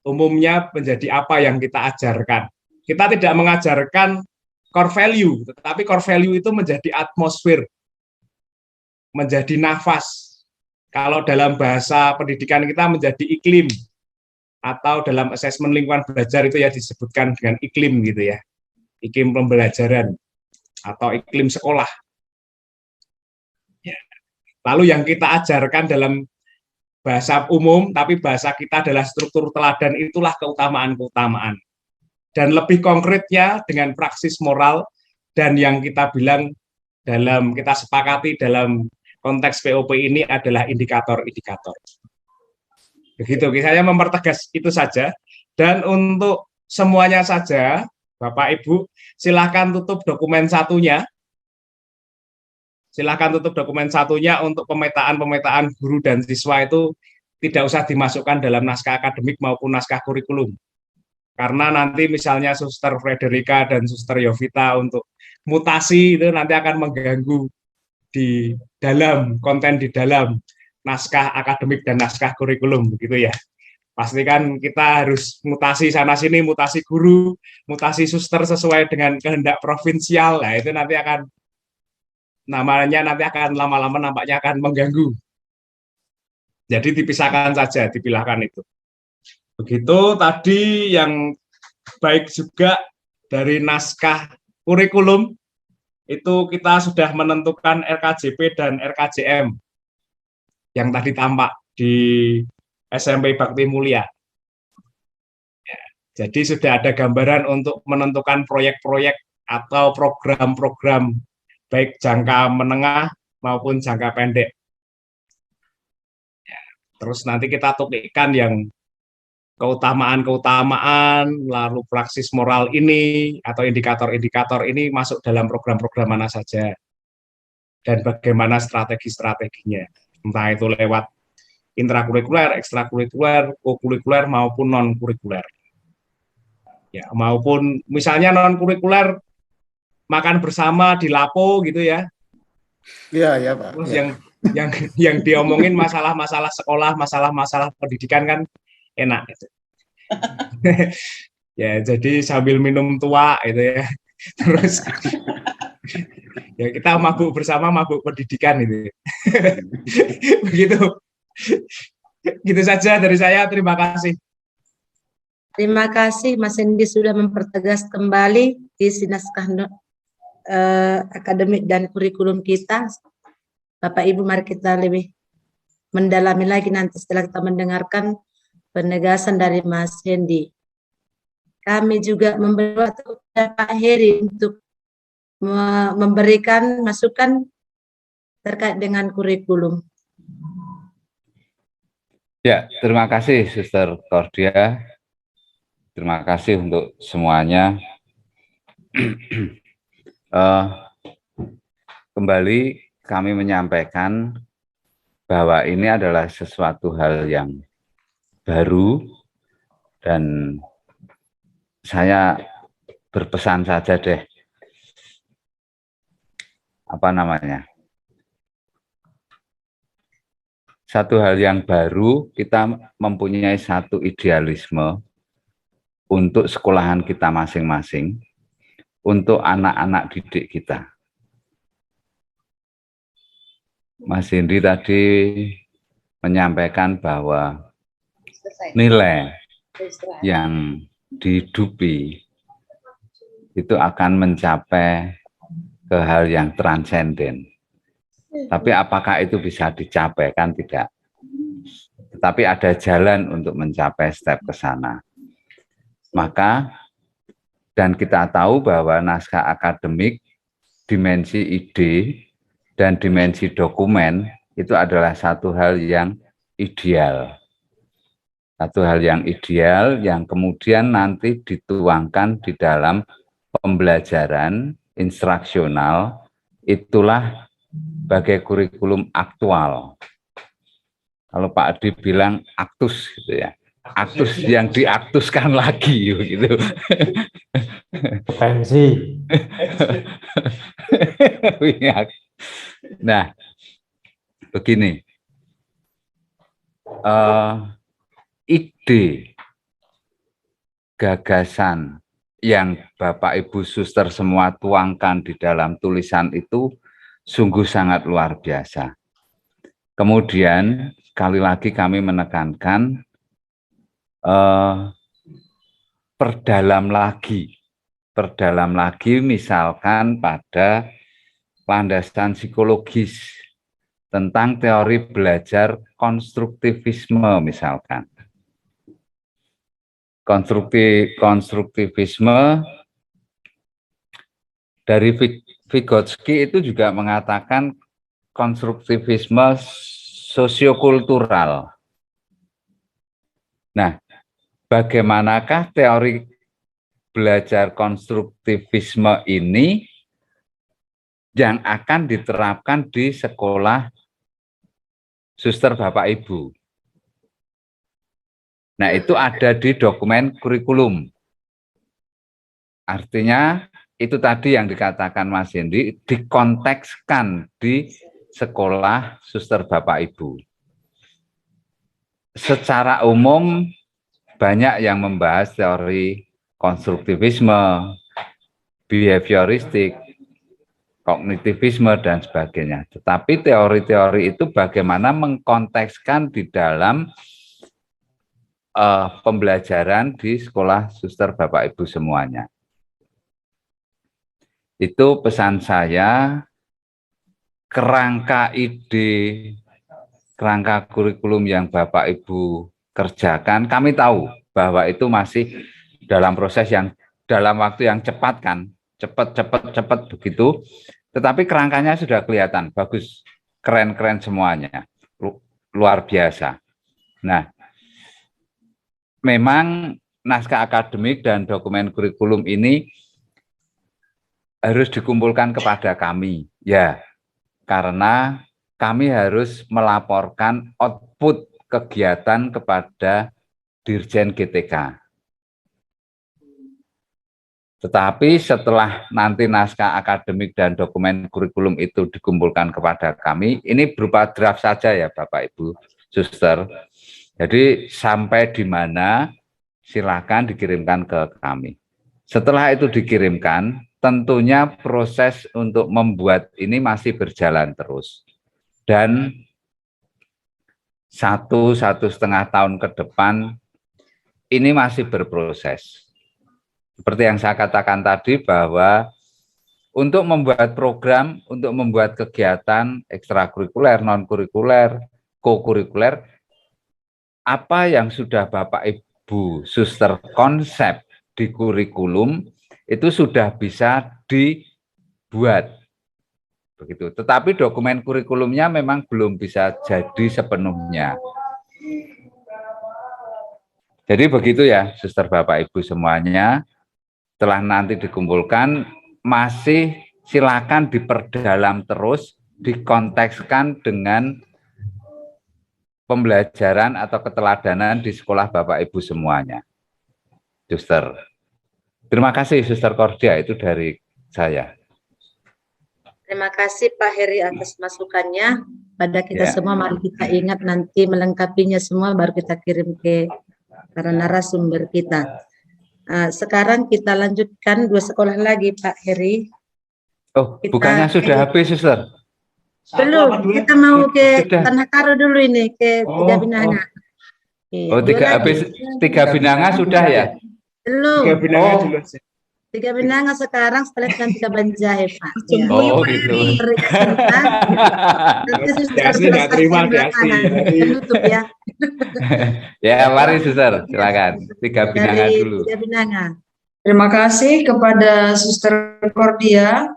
Umumnya menjadi apa yang kita ajarkan. Kita tidak mengajarkan core value, tetapi core value itu menjadi atmosfer, menjadi nafas. Kalau dalam bahasa pendidikan kita menjadi iklim, atau dalam asesmen lingkungan belajar itu ya disebutkan dengan iklim gitu ya, iklim pembelajaran atau iklim sekolah. Ya. Lalu yang kita ajarkan dalam bahasa umum, tapi bahasa kita adalah struktur teladan, itulah keutamaan-keutamaan. Dan lebih konkretnya dengan praksis moral, dan yang kita bilang kita sepakati dalam konteks POP ini adalah indikator-indikator. Begitu, saya mempertegas itu saja. Dan untuk semuanya saja, Bapak Ibu, silakan tutup dokumen satunya. Silakan tutup dokumen satunya untuk pemetaan guru dan siswa itu tidak usah dimasukkan dalam naskah akademik maupun naskah kurikulum. Karena nanti misalnya Suster Frederika dan Suster Yovita untuk mutasi itu nanti akan mengganggu di dalam konten di dalam naskah akademik dan naskah kurikulum begitu ya. Pastikan kita harus mutasi sana sini, mutasi guru, mutasi suster sesuai dengan kehendak provinsial. Nah, itu nanti akan lama-lama nampaknya akan mengganggu. Jadi dipisahkan saja, dipilahkan itu. Begitu tadi yang baik juga dari naskah kurikulum itu kita sudah menentukan RKJP dan RKJM yang tadi tampak di SMP Bakti Mulia. Ya, jadi sudah ada gambaran untuk menentukan proyek-proyek atau program-program baik jangka menengah maupun jangka pendek. Ya, terus nanti kita tuliskan yang keutamaan-keutamaan, lalu praksis moral ini atau indikator-indikator ini masuk dalam program-program mana saja dan bagaimana strategi-strateginya, entah itu lewat intrakurikuler, ekstrakurikuler, kokurikuler maupun non-kurikuler. Ya, maupun misalnya non-kurikuler makan bersama di Lapo gitu ya. Iya, ya, Pak. Terus yang diomongin masalah-masalah sekolah, masalah-masalah pendidikan kan enak gitu. Ya, jadi sambil minum tua itu ya. Terus ya kita mabuk bersama, mabuk pendidikan itu. Begitu. Gitu saja dari saya, terima kasih. Terima kasih Mas Endi sudah mempertegas kembali isi naskah akademik dan kurikulum kita. Bapak Ibu, mari kita lebih mendalami lagi nanti setelah kita mendengarkan penegasan dari Mas Hendi. Kami juga memberi waktu kepada Pak Heri untuk memberikan masukan terkait dengan kurikulum. Ya, terima kasih Suster Cordia. Terima kasih untuk semuanya. Kembali kami menyampaikan bahwa ini adalah sesuatu hal yang baru, dan saya berpesan saja deh, satu hal yang baru, kita mempunyai satu idealisme untuk sekolahan kita masing-masing, untuk anak-anak didik kita. Mas Hendi tadi menyampaikan bahwa nilai yang dihidupi itu akan mencapai ke hal yang transenden. Tapi apakah itu bisa dicapai? Kan tidak. Tetapi ada jalan untuk mencapai step ke sana. Maka, dan kita tahu bahwa naskah akademik dimensi ide dan dimensi dokumen itu adalah satu hal yang ideal. Satu hal yang ideal yang kemudian nanti dituangkan di dalam pembelajaran instruksional, itulah sebagai kurikulum aktual. Kalau Pak Adi bilang aktus gitu ya, aktus yang diaktuskan lagi gitu. Pensi. Nah, begini, ide, gagasan yang Bapak Ibu Suster semua tuangkan di dalam tulisan itu sungguh sangat luar biasa. Kemudian sekali lagi kami menekankan perdalam lagi misalkan pada landasan psikologis tentang teori belajar konstruktivisme misalkan. Konstruktivisme dari Vygotsky itu juga mengatakan konstruktivisme sosiokultural. Nah, bagaimanakah teori belajar konstruktivisme ini yang akan diterapkan di sekolah suster Bapak Ibu? Nah, itu ada di dokumen kurikulum. Artinya, itu tadi yang dikatakan Mas Hendy, dikontekskan di sekolah suster Bapak Ibu. Secara umum, banyak yang membahas teori konstruktivisme, behavioristik, kognitivisme, dan sebagainya. Tetapi teori-teori itu bagaimana mengkontekskan di dalam pembelajaran di sekolah suster Bapak Ibu semuanya. Itu pesan saya, kerangka ide, kerangka kurikulum yang Bapak Ibu kerjakan, kami tahu bahwa itu masih dalam proses yang dalam waktu yang cepat kan, cepat begitu, tetapi kerangkanya sudah kelihatan, bagus, keren-keren semuanya, luar biasa. Nah, memang naskah akademik dan dokumen kurikulum ini harus dikumpulkan kepada kami, ya, karena kami harus melaporkan output kegiatan kepada Dirjen GTK. Tetapi setelah nanti naskah akademik dan dokumen kurikulum itu dikumpulkan kepada kami, ini berupa draft saja ya Bapak Ibu Suster. Jadi sampai di mana silakan dikirimkan ke kami. Setelah itu dikirimkan, tentunya proses untuk membuat ini masih berjalan terus. Dan 1–1,5 tahun ke depan ini masih berproses. Seperti yang saya katakan tadi bahwa untuk membuat program, untuk membuat kegiatan ekstrakurikuler, non-kurikuler, co-kurikuler, apa yang sudah Bapak Ibu Suster konsep di kurikulum itu sudah bisa dibuat. Begitu. Tetapi dokumen kurikulumnya memang belum bisa jadi sepenuhnya. Jadi begitu ya, Suster Bapak Ibu semuanya. Setelah nanti dikumpulkan, masih silakan diperdalam terus, dikontekskan dengan pembelajaran atau keteladanan di sekolah Bapak Ibu semuanya. Suster. Terima kasih Suster Cordia, itu dari saya. Terima kasih Pak Heri atas masukannya. Pada kita semua, mari kita ingat nanti melengkapinya semua baru kita kirim ke para narasumber kita. Sekarang kita lanjutkan 2 sekolah lagi Pak Heri. Oh, bukannya sudah habis Suster? Belum, kita mau ke Tanah Karo dulu ini, ke Tiga Binanga. Oh, habis Tiga Binanga sudah ya? Belum. Tiga Binanga dulu. Tiga Binanga sekarang setelah Tiga Banjai, Pak. Ya. Oh, gitu. Nanti nggak terima tutup ya. Ya, mari Suster, silakan. Tiga Binanga dulu. Tiga Binanga. Terima kasih kepada Suster Cordia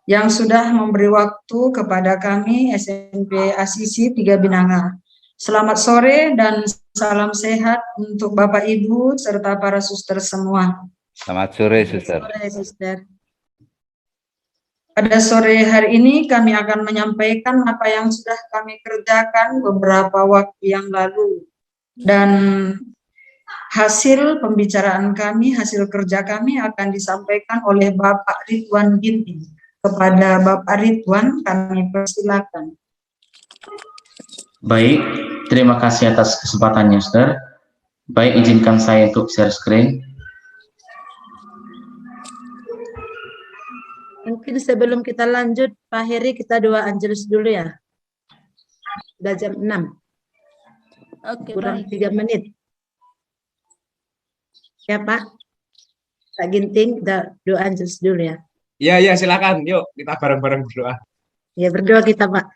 yang sudah memberi waktu kepada kami SMP Asisi 3 Binanga. Selamat sore dan salam sehat untuk Bapak Ibu serta para suster semua. Selamat sore, Suster. Sore, Suster. Pada sore hari ini kami akan menyampaikan apa yang sudah kami kerjakan beberapa waktu yang lalu. Dan hasil pembicaraan kami, hasil kerja kami akan disampaikan oleh Bapak Ridwan Ginting. Kepada Bapak Ridwan kami persilakan. Baik, terima kasih atas kesempatannya, Suster. Baik, izinkan saya untuk share screen. Mungkin sebelum kita lanjut, Pak Heri, kita doa Angelus dulu ya. Sudah jam 6. Oke, Kurang baik. 3 menit. Ya, Pak. Pak Ginting, kita doa Angelus dulu ya. Ya, silakan. Yuk, kita bareng-bareng berdoa. Ya, berdoa kita, Pak.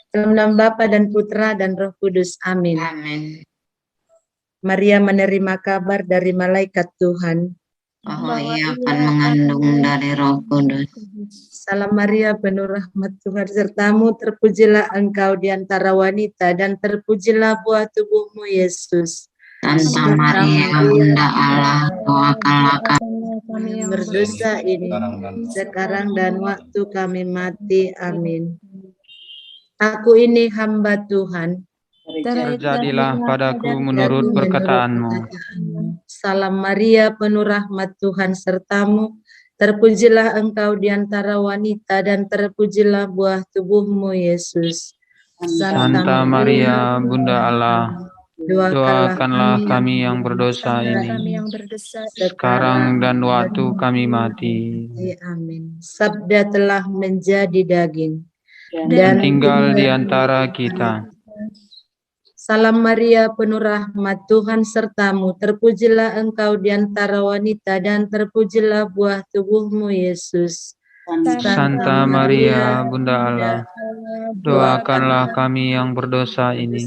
Dalam nama Bapa dan Putra dan Roh Kudus. Amin. Amin. Maria menerima kabar dari malaikat Tuhan. Bahwa ia akan mengandung dari Roh Kudus. Salam Maria, penuh rahmat Tuhan sertamu, terpujilah engkau di antara wanita dan terpujilah buah tubuhmu Yesus. Santa Maria, Bunda Allah, doakanlah Kami yang berdosa ini sekarang dan waktu kami mati. Amin. Aku ini hamba Tuhan. terjadilah padaku menurut perkataanmu. Salam Maria, penuh rahmat Tuhan sertamu, terpujilah engkau di antara wanita dan terpujilah buah tubuhmu Yesus. Santa Maria, Bunda Allah, doakanlah kami yang berdosa kami ini, yang berdosa sekarang dan waktu kami mati. Amin. Sabda telah menjadi daging Dan tinggal di antara kita. Salam Maria, penuh rahmat Tuhan sertamu, terpujilah engkau di antara wanita dan terpujilah buah tubuhmu Yesus. Santa Maria, Bunda Allah, doakanlah kami yang berdosa ini,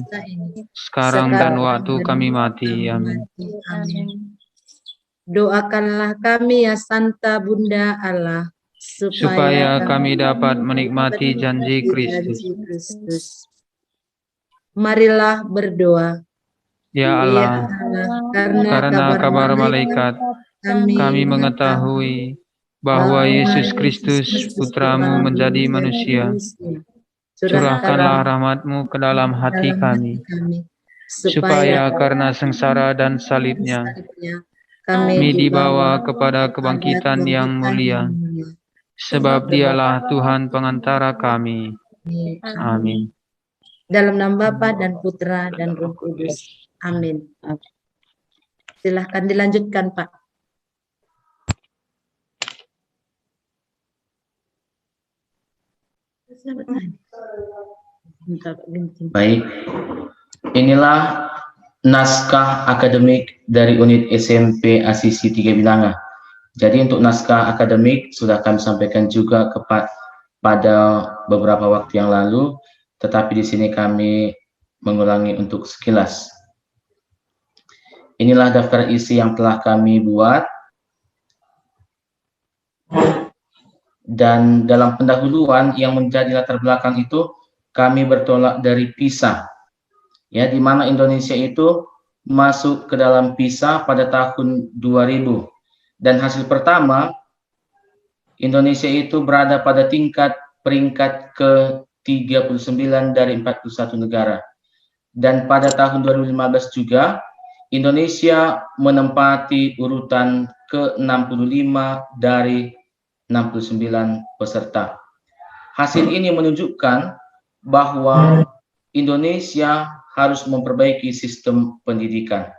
sekarang dan waktu kami mati. Amin. Amin. Doakanlah kami ya Santa Bunda Allah, Supaya kami dapat menikmati janji Kristus. Marilah berdoa. Ya Allah, karena kabar malaikat, kami mengetahui bahwa Yesus Kristus Putramu menjadi manusia. Curahkanlah rahmat-Mu ke dalam hati kami, supaya karena sengsara dan salibnya, kami dibawa kepada kebangkitan yang mulia, sebab Dialah Tuhan pengantara kami. Amin. Dalam nama Bapa dan Putra dan Roh Kudus. Amin. Silahkan dilanjutkan, Pak. Baik, inilah naskah akademik dari unit SMP Asisi 3 Binanga. Jadi untuk naskah akademik sudah kami sampaikan juga pada beberapa waktu yang lalu, tetapi di sini kami mengulangi untuk sekilas. Inilah daftar isi yang telah kami buat. Dan dalam pendahuluan yang menjadi latar belakang itu, kami bertolak dari PISA. Ya, di mana Indonesia itu masuk ke dalam PISA pada tahun 2000. Dan hasil pertama, Indonesia itu berada pada peringkat ke-39 dari 41 negara. Dan pada tahun 2015 juga, Indonesia menempati urutan ke-65 dari 69 peserta. Hasil ini menunjukkan bahwa Indonesia harus memperbaiki sistem pendidikan.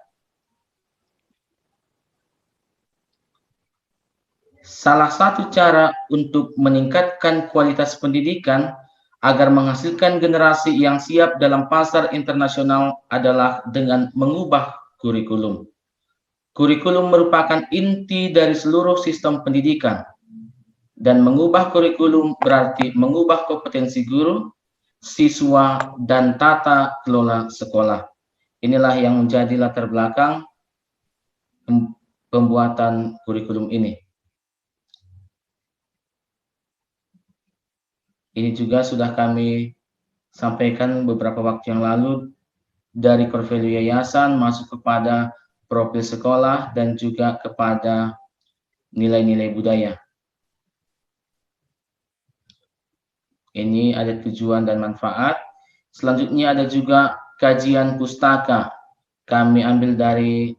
Salah satu cara untuk meningkatkan kualitas pendidikan agar menghasilkan generasi yang siap dalam pasar internasional adalah dengan mengubah kurikulum. Kurikulum merupakan inti dari seluruh sistem pendidikan. Dan mengubah kurikulum berarti mengubah kompetensi guru, siswa, dan tata kelola sekolah. Inilah yang menjadi latar belakang pembuatan kurikulum ini. Ini juga sudah kami sampaikan beberapa waktu yang lalu dari core value yayasan masuk kepada profil sekolah dan juga kepada nilai-nilai budaya. Ini ada tujuan dan manfaat. Selanjutnya ada juga kajian pustaka. Kami ambil dari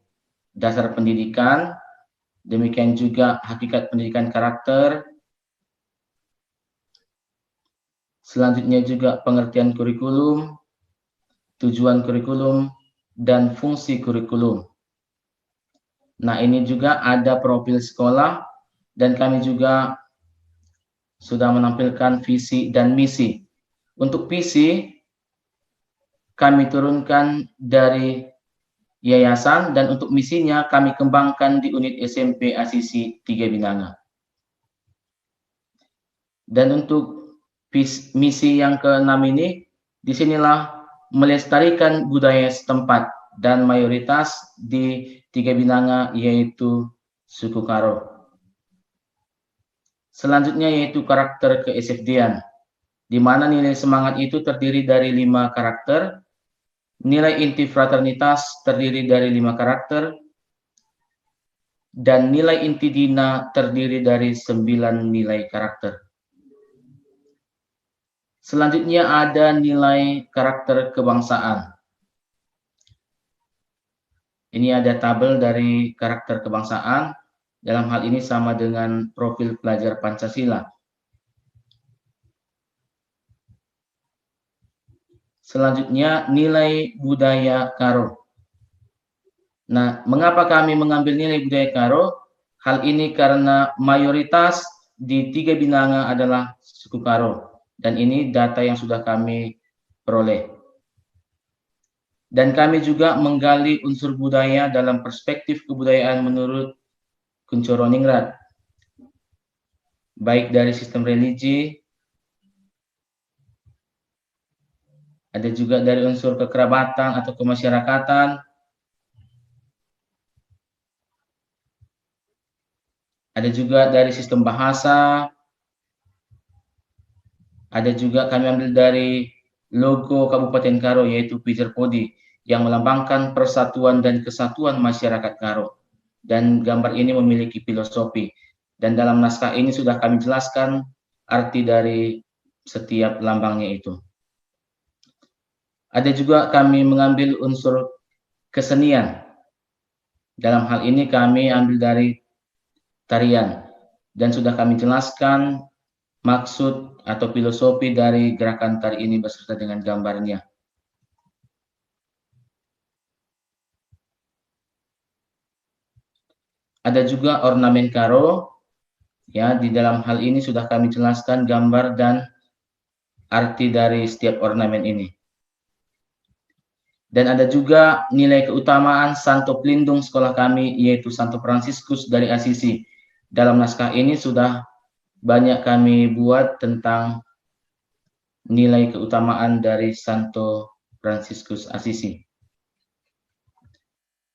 dasar pendidikan, demikian juga hakikat pendidikan karakter. Selanjutnya juga pengertian kurikulum, tujuan kurikulum, dan fungsi kurikulum. Nah, ini juga ada profil sekolah, dan kami juga sudah menampilkan visi dan misi. Untuk visi, kami turunkan dari yayasan, dan untuk misinya kami kembangkan di unit SMP Asisi 3 Binanga. Dan untuk misi yang ke-6 ini, disinilah melestarikan budaya setempat dan mayoritas di 3 Binanga yaitu suku Karo. Selanjutnya yaitu karakter ke-SFD-an, di mana nilai semangat itu terdiri dari 5 karakter, nilai inti fraternitas terdiri dari 5 karakter, dan nilai inti dina terdiri dari 9 nilai karakter. Selanjutnya ada nilai karakter kebangsaan. Ini ada tabel dari karakter kebangsaan, dalam hal ini sama dengan profil pelajar Pancasila. Selanjutnya nilai budaya Karo. Nah, mengapa kami mengambil nilai budaya Karo? Hal ini karena mayoritas di 3 Binanga adalah suku Karo. Dan ini data yang sudah kami peroleh. Dan kami juga menggali unsur budaya dalam perspektif kebudayaan menurut Kuncoro Ningrat, baik dari sistem religi, ada juga dari unsur kekerabatan atau kemasyarakatan, ada juga dari sistem bahasa, ada juga kami ambil dari logo Kabupaten Karo yaitu Pijar Podi yang melambangkan persatuan dan kesatuan masyarakat Karo. Dan gambar ini memiliki filosofi. Dan dalam naskah ini sudah kami jelaskan arti dari setiap lambangnya itu. Ada juga kami mengambil unsur kesenian. Dalam hal ini kami ambil dari tarian. Dan sudah kami jelaskan maksud atau filosofi dari gerakan tari ini beserta dengan gambarnya. Ada juga ornamen Karo. Ya, di dalam hal ini sudah kami jelaskan gambar dan arti dari setiap ornamen ini. Dan ada juga nilai keutamaan Santo Pelindung sekolah kami yaitu Santo Fransiskus dari Asisi. Dalam naskah ini sudah banyak kami buat tentang nilai keutamaan dari Santo Fransiskus Asisi.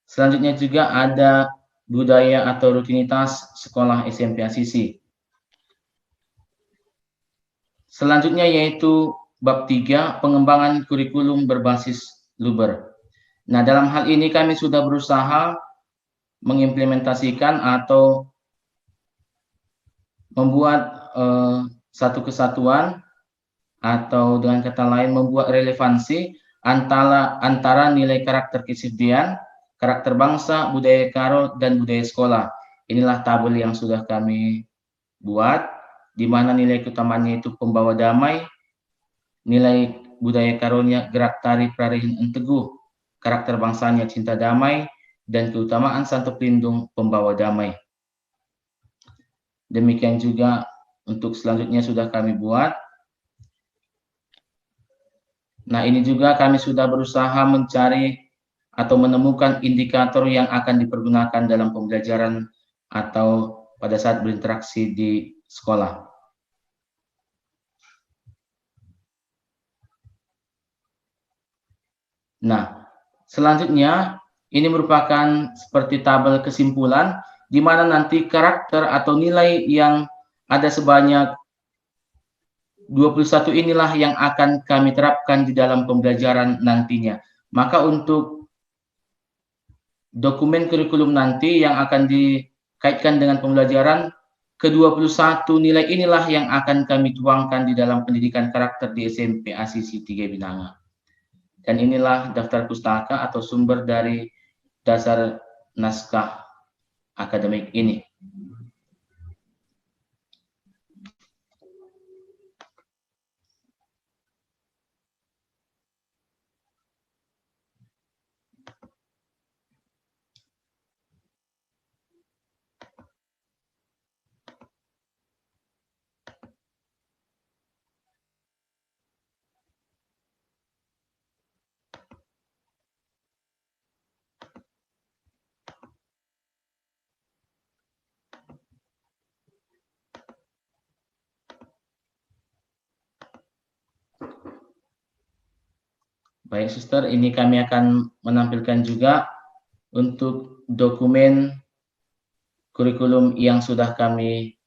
Selanjutnya juga ada budaya atau rutinitas sekolah SMP Asisi. Selanjutnya yaitu bab 3, pengembangan kurikulum berbasis Luber. Nah, dalam hal ini kami sudah berusaha mengimplementasikan atau membuat satu kesatuan atau dengan kata lain membuat relevansi antara nilai karakter kesediaan, karakter bangsa, budaya Karo, dan budaya sekolah. Inilah tabel yang sudah kami buat, di mana nilai keutamaannya itu pembawa damai, nilai budaya Karonya gerak tari Prarihin Enteguh, karakter bangsanya cinta damai, dan keutamaan Santo Pelindung pembawa damai. Demikian juga untuk selanjutnya sudah kami buat. Nah, ini juga kami sudah berusaha mencari atau menemukan indikator yang akan dipergunakan dalam pembelajaran atau pada saat berinteraksi di sekolah. Nah, selanjutnya ini merupakan seperti tabel kesimpulan di mana nanti karakter atau nilai yang ada sebanyak 21 inilah yang akan kami terapkan di dalam pembelajaran nantinya. Maka untuk dokumen kurikulum nanti yang akan dikaitkan dengan pembelajaran, ke-21 nilai inilah yang akan kami tuangkan di dalam pendidikan karakter di SMP Asisi 3 Binanga. Dan inilah daftar pustaka atau sumber dari dasar naskah akademik ini. Baik, Suster, ini kami akan menampilkan juga untuk dokumen kurikulum yang sudah kami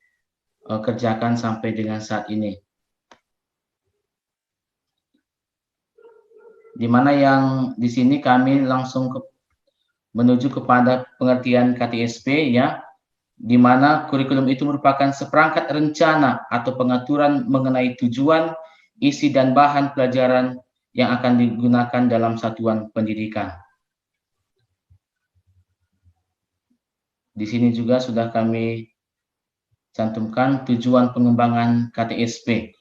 kerjakan sampai dengan saat ini. Di mana yang di sini kami langsung menuju kepada pengertian KTSP, ya, di mana kurikulum itu merupakan seperangkat rencana atau pengaturan mengenai tujuan, isi dan bahan pelajaran yang akan digunakan dalam satuan pendidikan. Di sini juga sudah kami cantumkan tujuan pengembangan KTSP.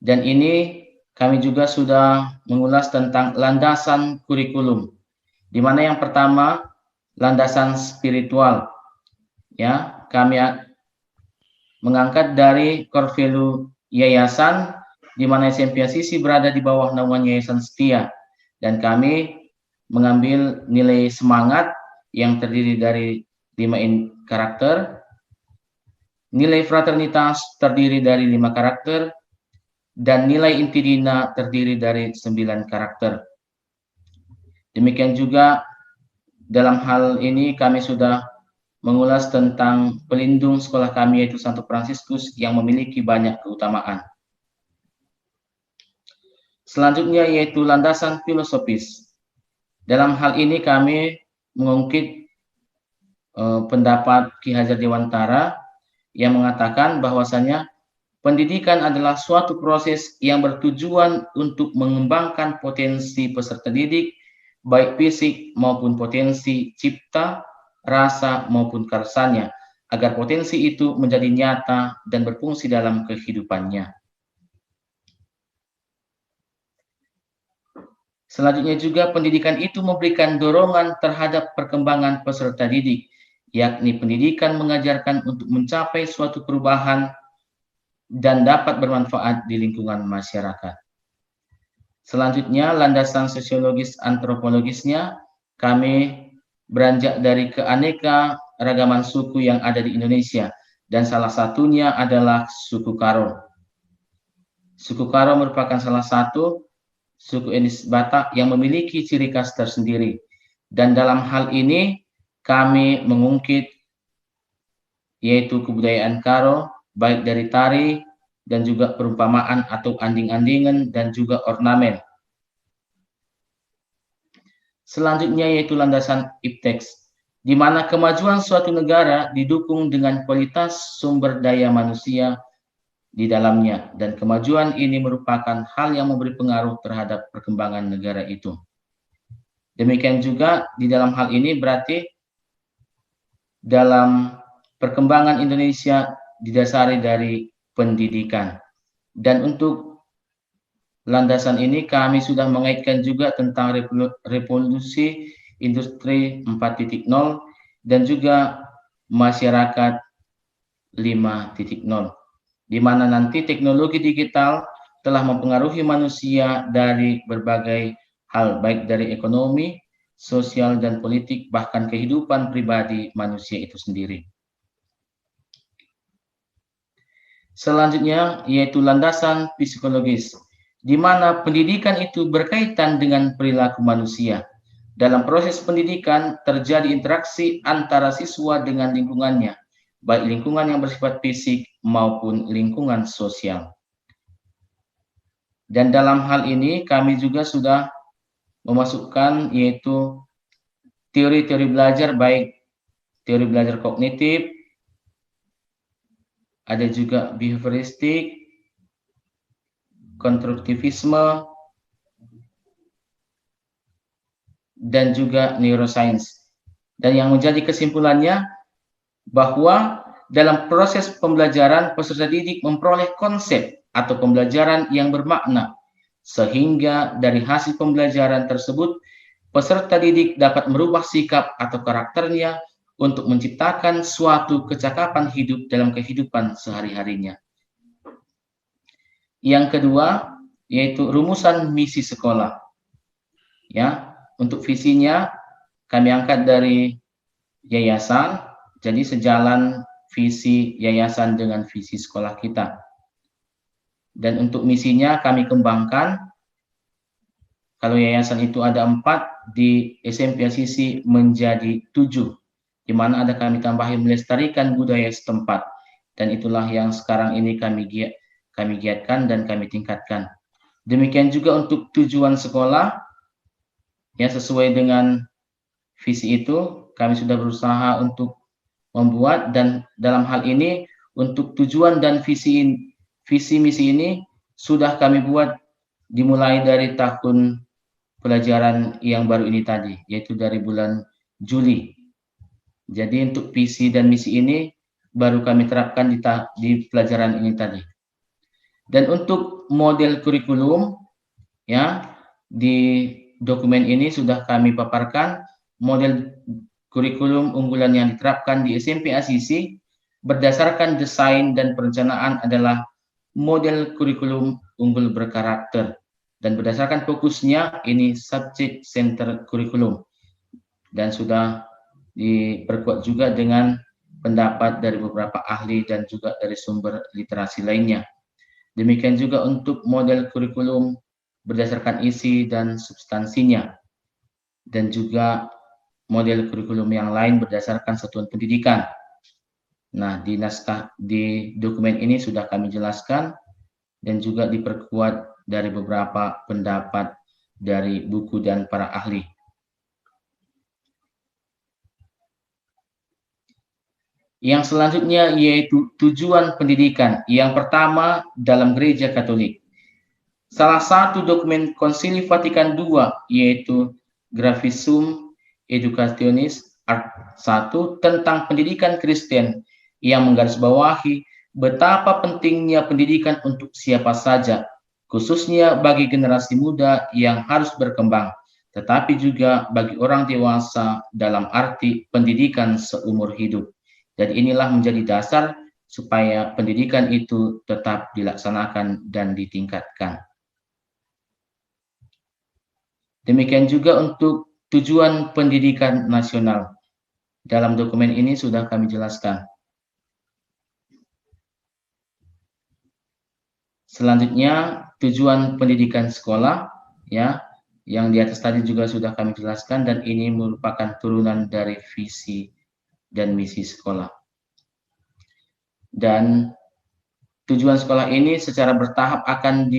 Dan ini kami juga sudah mengulas tentang landasan kurikulum, di mana yang pertama landasan spiritual. Ya, kami mengangkat dari core value yayasan, di mana SMP Asisi berada di bawah naungan Yayasan Setia, dan kami mengambil nilai semangat yang terdiri dari 5 karakter, nilai fraternitas terdiri dari 5 karakter, dan nilai inti dina terdiri dari 9 karakter. Demikian juga dalam hal ini kami sudah mengulas tentang pelindung sekolah kami, yaitu Santo Fransiskus, yang memiliki banyak keutamaan. Selanjutnya yaitu landasan filosofis. Dalam hal ini kami mengungkit pendapat Ki Hajar Dewantara yang mengatakan bahwasanya pendidikan adalah suatu proses yang bertujuan untuk mengembangkan potensi peserta didik, baik fisik maupun potensi cipta, rasa maupun karsanya, agar potensi itu menjadi nyata dan berfungsi dalam kehidupannya. Selanjutnya juga pendidikan itu memberikan dorongan terhadap perkembangan peserta didik, yakni pendidikan mengajarkan untuk mencapai suatu perubahan dan dapat bermanfaat di lingkungan masyarakat. Selanjutnya landasan sosiologis antropologisnya, kami beranjak dari keaneka ragaman suku yang ada di Indonesia, dan salah satunya adalah suku Karo. Suku Karo merupakan salah satu suku etnis Batak yang memiliki ciri khas tersendiri, dan dalam hal ini kami mengungkit yaitu kebudayaan Karo, baik dari tari dan juga perumpamaan atau anding-andingan dan juga ornamen. Selanjutnya yaitu landasan ipteks, di mana kemajuan suatu negara didukung dengan kualitas sumber daya manusia di dalamnya, dan kemajuan ini merupakan hal yang memberi pengaruh terhadap perkembangan negara itu. Demikian juga di dalam hal ini berarti dalam perkembangan Indonesia didasari dari pendidikan. Dan untuk landasan ini kami sudah mengaitkan juga tentang revolusi industri 4.0 dan juga masyarakat 5.0. di mana nanti teknologi digital telah mempengaruhi manusia dari berbagai hal, baik dari ekonomi, sosial, dan politik, bahkan kehidupan pribadi manusia itu sendiri. Selanjutnya yaitu landasan psikologis, di mana pendidikan itu berkaitan dengan perilaku manusia. Dalam proses pendidikan terjadi interaksi antara siswa dengan lingkungannya, baik lingkungan yang bersifat fisik maupun lingkungan sosial. Dan dalam hal ini kami juga sudah memasukkan yaitu teori-teori belajar, baik teori belajar kognitif, ada juga behavioristik, konstruktivisme, dan juga neuroscience. Dan yang menjadi kesimpulannya bahwa dalam proses pembelajaran peserta didik memperoleh konsep atau pembelajaran yang bermakna, sehingga dari hasil pembelajaran tersebut peserta didik dapat merubah sikap atau karakternya untuk menciptakan suatu kecakapan hidup dalam kehidupan sehari-harinya. Yang kedua, yaitu rumusan misi sekolah. Ya, untuk visinya kami angkat dari yayasan, jadi sejalan visi yayasan dengan visi sekolah kita. Dan untuk misinya kami kembangkan, kalau yayasan itu ada 4, di SMP Asisi menjadi 7, di mana ada kami tambahin melestarikan budaya setempat. Dan itulah yang sekarang ini kami giatkan dan kami tingkatkan. Demikian juga untuk tujuan sekolah, ya sesuai dengan visi itu, kami sudah berusaha untuk membuat, dan dalam hal ini untuk tujuan dan visi misi ini sudah kami buat dimulai dari tahun pelajaran yang baru ini tadi, yaitu dari bulan Juli. Jadi untuk visi dan misi ini baru kami terapkan di pelajaran ini tadi. Dan untuk model kurikulum, ya di dokumen ini sudah kami paparkan model kurikulum unggulan yang diterapkan di SMP Asisi berdasarkan desain dan perencanaan adalah model kurikulum unggul berkarakter, dan berdasarkan fokusnya ini subject center kurikulum, dan sudah diperkuat juga dengan pendapat dari beberapa ahli dan juga dari sumber literasi lainnya. Demikian juga untuk model kurikulum berdasarkan isi dan substansinya, dan juga model kurikulum yang lain berdasarkan satuan pendidikan. Nah, di dokumen ini sudah kami jelaskan dan juga diperkuat dari beberapa pendapat dari buku dan para ahli. Yang selanjutnya yaitu tujuan pendidikan. Yang pertama dalam Gereja Katolik. Salah satu dokumen Konsili Vatikan II yaitu Gravissum Educationis Art 1 tentang pendidikan Kristen yang menggarisbawahi betapa pentingnya pendidikan untuk siapa saja, khususnya bagi generasi muda yang harus berkembang, tetapi juga bagi orang dewasa dalam arti pendidikan seumur hidup. Dan inilah menjadi dasar supaya pendidikan itu tetap dilaksanakan dan ditingkatkan. Demikian juga untuk tujuan pendidikan nasional. Dalam dokumen ini sudah kami jelaskan. Selanjutnya tujuan pendidikan sekolah, ya, yang di atas tadi juga sudah kami jelaskan, dan ini merupakan turunan dari visi dan misi sekolah. Dan tujuan sekolah ini secara bertahap akan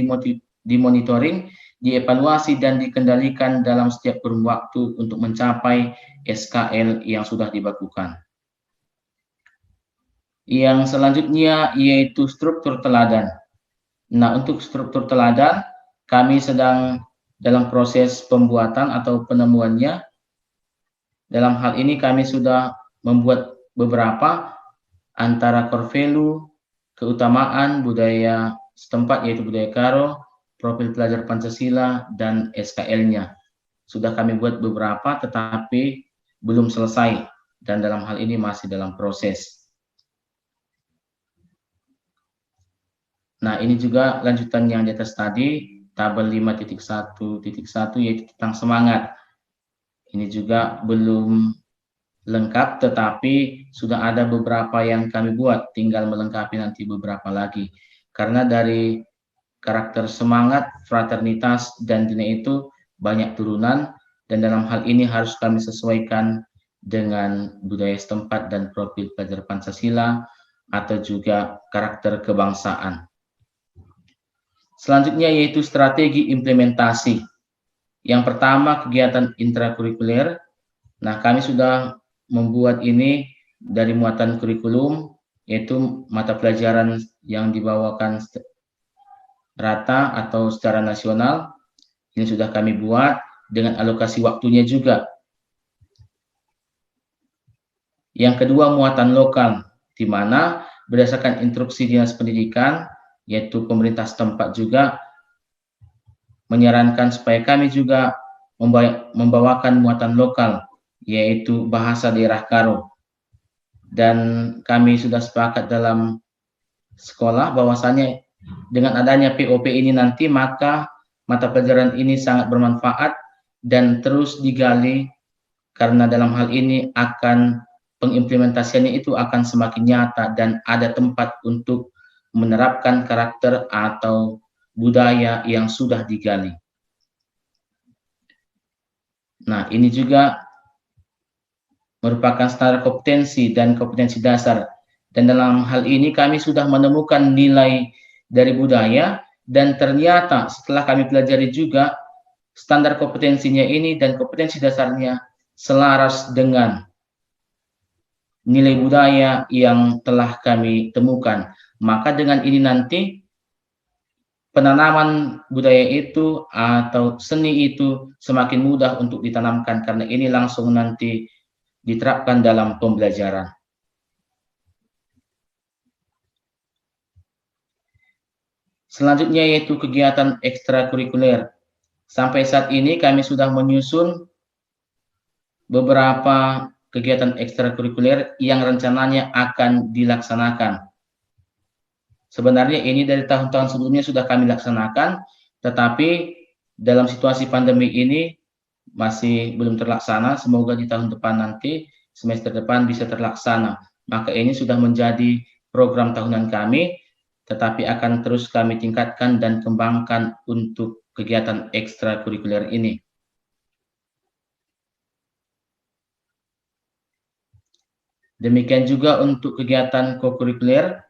dimonitoring, dievaluasi dan dikendalikan dalam setiap kurun waktu untuk mencapai SKL yang sudah dibakukan. Yang selanjutnya yaitu struktur teladan. Nah, untuk struktur teladan kami sedang dalam proses pembuatan atau penemuannya. Dalam hal ini kami sudah membuat beberapa, antara core value, keutamaan budaya setempat yaitu budaya Karo, profil pelajar Pancasila, dan SKL-nya. Sudah kami buat beberapa tetapi belum selesai, dan dalam hal ini masih dalam proses. Nah, ini juga lanjutan yang di atas tadi, tabel 5.1.1 yaitu tentang semangat. Ini juga belum lengkap, tetapi sudah ada beberapa yang kami buat, tinggal melengkapi nanti beberapa lagi. Karena dari karakter semangat, fraternitas, dan nilai itu banyak turunan, dan dalam hal ini harus kami sesuaikan dengan budaya setempat dan profil pelajar Pancasila atau juga karakter kebangsaan. Selanjutnya yaitu strategi implementasi. Yang pertama kegiatan intrakurikuler. Nah, kami sudah membuat ini dari muatan kurikulum, yaitu mata pelajaran yang dibawakan rata atau secara nasional. Ini sudah kami buat dengan alokasi waktunya juga. Yang kedua muatan lokal, di mana berdasarkan instruksi Dinas Pendidikan, yaitu pemerintah setempat juga menyarankan supaya kami juga membawakan muatan lokal, yaitu bahasa daerah Karo. Dan kami sudah sepakat dalam sekolah bahwasanya dengan adanya POP ini nanti, maka mata pelajaran ini sangat bermanfaat dan terus digali, karena dalam hal ini akan pengimplementasiannya itu akan semakin nyata dan ada tempat untuk menerapkan karakter atau budaya yang sudah digali. Nah, ini juga merupakan standar kompetensi dan kompetensi dasar. Dan dalam hal ini kami sudah menemukan nilai dari budaya, dan ternyata setelah kami pelajari juga standar kompetensinya ini dan kompetensi dasarnya selaras dengan nilai budaya yang telah kami temukan. Maka dengan ini nanti penanaman budaya itu atau seni itu semakin mudah untuk ditanamkan, karena ini langsung nanti diterapkan dalam pembelajaran. Selanjutnya yaitu kegiatan ekstrakurikuler. Sampai saat ini kami sudah menyusun beberapa kegiatan ekstrakurikuler yang rencananya akan dilaksanakan. Sebenarnya ini dari tahun-tahun sebelumnya sudah kami laksanakan, tetapi dalam situasi pandemi ini masih belum terlaksana. Semoga di tahun depan nanti, semester depan bisa terlaksana. Maka ini sudah menjadi program tahunan kami, tetapi akan terus kami tingkatkan dan kembangkan untuk kegiatan ekstrakurikuler ini. Demikian juga untuk kegiatan kokurikuler,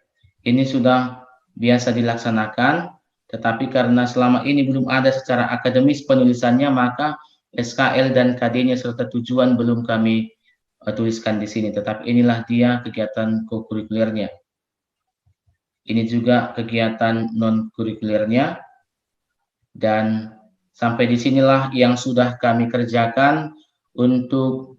ini sudah biasa dilaksanakan, tetapi karena selama ini belum ada secara akademis penulisannya, maka SKL dan KD-nya serta tujuan belum kami tuliskan di sini. Tetapi inilah dia kegiatan kokurikulernya. Ini juga kegiatan non-kurikulernya. Dan sampai di sinilah yang sudah kami kerjakan untuk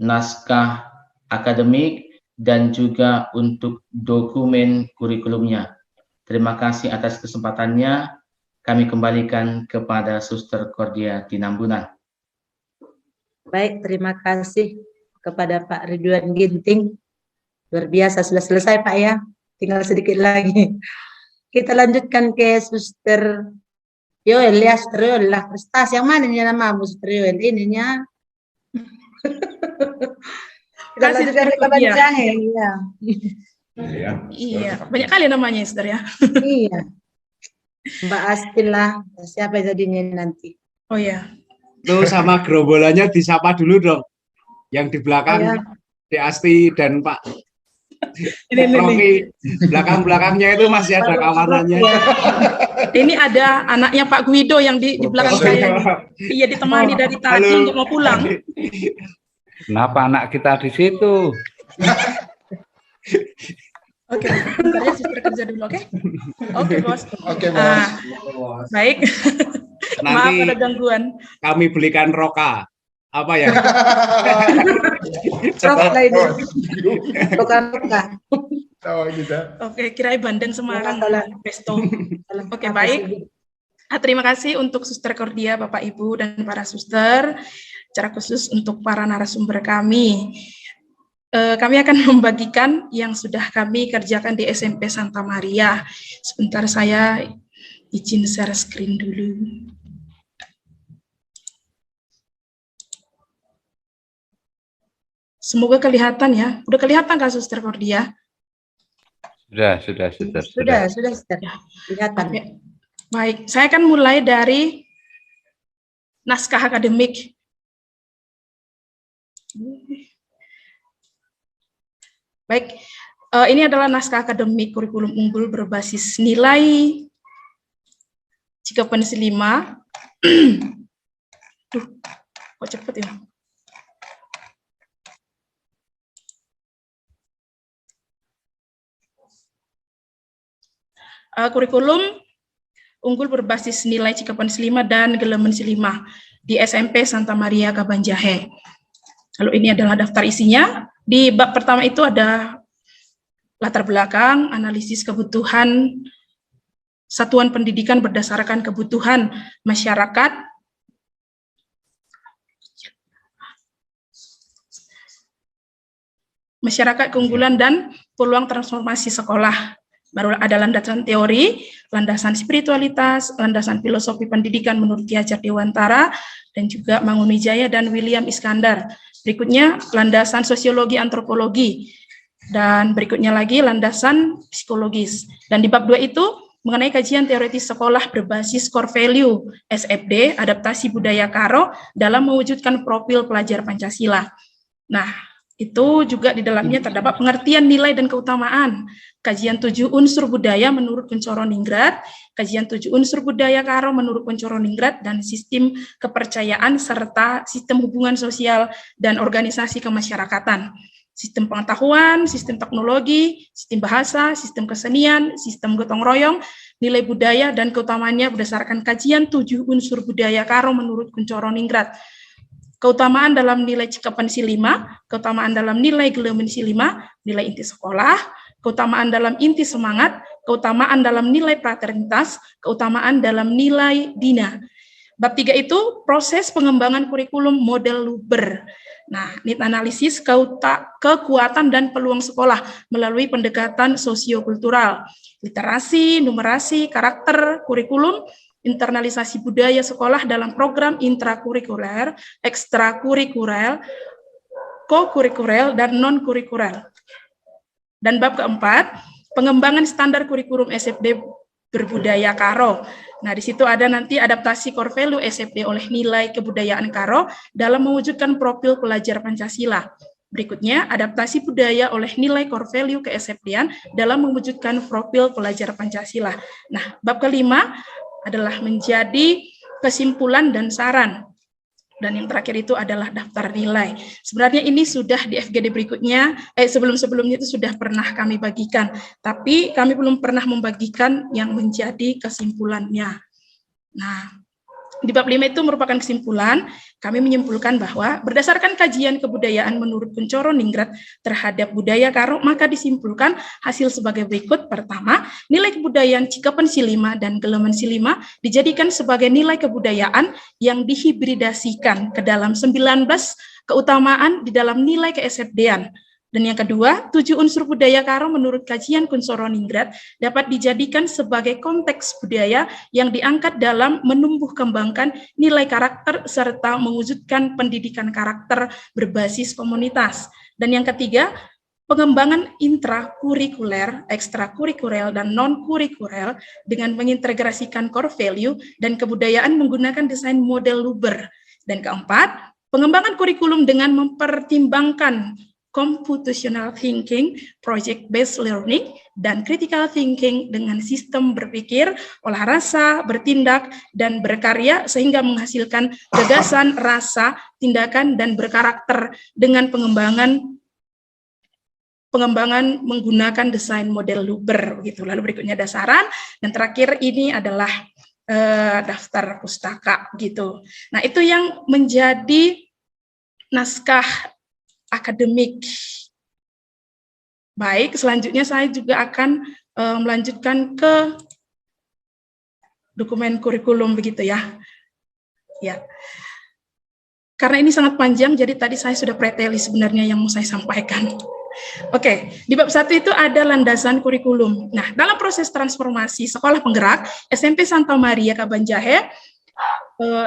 naskah akademik dan juga untuk dokumen kurikulumnya. Terima kasih atas kesempatannya. Kami kembalikan kepada Suster Cordia Tinambunan. Baik, terima kasih kepada Pak Ridwan Ginting. Luar biasa, sudah selesai Pak ya. Tinggal sedikit lagi. Kita lanjutkan ke Suster Yoel ya, Suster Yoel lah. Prestasi yang mana nama Suster Yoel? Ininya. Kita lanjutkan ke Pak Jahil ya. Iya, banyak kali namanya, Saudara ya. Iya. Mbak Astin lah, siapa jadinya nanti? Oh ya. Tuh sama gerombolannya disapa dulu dong. Yang di belakang, ya. Di Asti dan Pak ini. Belakang-belakangnya itu masih ada kawanannya. Ini ada anaknya Pak Guido yang di belakang saya. Iya, ditemani dari tadi untuk mau pulang. Kenapa anak kita di situ? Oke, bentar ya, Suster kerja dulu, oke? Oke, Bos. Oke, Bos. Baik. Maaf ada gangguan. Kami belikan roka. Apa ya? Roka ini. Roka. Oke, kirain Bandeng Semarang, Pesto. Oke, baik. Terima kasih untuk Suster Cordia, Bapak Ibu dan para suster. Secara khusus untuk para narasumber kami. Kami akan membagikan yang sudah kami kerjakan di SMP Santa Maria. Sebentar saya izin share screen dulu. Semoga kelihatan ya. Udah kelihatan kan Suster Cordia? Sudah. Sudah. Kelihatan. Oke. Baik, saya akan mulai dari naskah akademik. Baik, ini adalah naskah akademik kurikulum unggul berbasis nilai Cikapensi 5. Duh, kok cepet ya? Kurikulum unggul berbasis nilai Cikapensi 5 dan Gelemensi 5 di SMP Santa Maria Kabanjahe. Lalu ini adalah daftar isinya. Di bab pertama itu ada latar belakang, analisis kebutuhan satuan pendidikan berdasarkan kebutuhan masyarakat, keunggulan dan peluang transformasi sekolah. Baru ada landasan teori, landasan spiritualitas, landasan filosofi pendidikan menurut Ki Hajar Dewantara, dan juga Mangunwijaya dan William Iskandar. Berikutnya landasan sosiologi antropologi, dan berikutnya lagi landasan psikologis. Dan di bab 2 itu mengenai kajian teoritis sekolah berbasis core value SFD, adaptasi budaya Karo dalam mewujudkan profil pelajar Pancasila. Nah, itu juga di dalamnya terdapat pengertian nilai dan keutamaan, kajian 7 unsur budaya menurut Kuncoro Ningrat, kajian 7 unsur budaya Karo menurut Kuncoro Ningrat, dan sistem kepercayaan serta sistem hubungan sosial dan organisasi kemasyarakatan, sistem pengetahuan, sistem teknologi, sistem bahasa, sistem kesenian, sistem gotong royong, nilai budaya dan keutamaannya berdasarkan kajian 7 unsur budaya Karo menurut Kuncoro Ningrat. Keutamaan dalam nilai Cikapensi 5, keutamaan dalam nilai Gelemensi 5, nilai inti sekolah, keutamaan dalam inti semangat, keutamaan dalam nilai fraternitas, keutamaan dalam nilai Dina. Bab 3 itu proses pengembangan kurikulum model Luber. Nah, need analisis kekuatan dan peluang sekolah melalui pendekatan sosiokultural, literasi, numerasi, karakter, kurikulum, internalisasi budaya sekolah dalam program intrakurikuler, ekstrakurikuler, kokurikuler, dan non-kurikuler. Dan bab keempat, pengembangan standar kurikulum SFD berbudaya Karo. Nah, di situ ada nanti adaptasi core value SFD oleh nilai kebudayaan Karo dalam mewujudkan profil pelajar Pancasila. Berikutnya, adaptasi budaya oleh nilai core value ke SFD-an dalam mewujudkan profil pelajar Pancasila. Nah, bab kelima adalah menjadi kesimpulan dan saran. Dan yang terakhir itu adalah daftar nilai. Sebenarnya ini sudah di FGD berikutnya, sebelum-sebelumnya itu sudah pernah kami bagikan, tapi kami belum pernah membagikan yang menjadi kesimpulannya. Nah, di bab 5 itu merupakan kesimpulan, kami menyimpulkan bahwa berdasarkan kajian kebudayaan menurut Kuncoro Ningrat terhadap budaya Karo, maka disimpulkan hasil sebagai berikut. Pertama, nilai kebudayaan Cikapensi 5 dan Gelemensi 5 dijadikan sebagai nilai kebudayaan yang dihibridasikan ke dalam 19 keutamaan di dalam nilai ke-SFD-an. Dan yang kedua, 7 unsur budaya Karo menurut kajian Kuncoro Ningrat dapat dijadikan sebagai konteks budaya yang diangkat dalam menumbuh kembangkan nilai karakter serta mewujudkan pendidikan karakter berbasis komunitas. Dan yang ketiga, pengembangan intrakurikuler, ekstrakurikuler, dan non-kurikuler dengan mengintegrasikan core value dan kebudayaan menggunakan desain model Luber. Dan keempat, pengembangan kurikulum dengan mempertimbangkan computational thinking, project-based learning, dan critical thinking dengan sistem berpikir, olah rasa, bertindak, dan berkarya sehingga menghasilkan gagasan, rasa, tindakan, dan berkarakter dengan pengembangan menggunakan desain model Luber. Begitu. Lalu berikutnya dasaran, dan terakhir ini adalah daftar pustaka. Gitu. Nah, itu yang menjadi naskah akademik. Baik, selanjutnya saya juga akan melanjutkan ke dokumen kurikulum begitu ya. Ya. Karena ini sangat panjang, jadi tadi saya sudah preteli sebenarnya yang mau saya sampaikan. Oke, di bab 1 itu ada landasan kurikulum. Nah, dalam proses transformasi sekolah penggerak, SMP Santa Maria Kabanjahe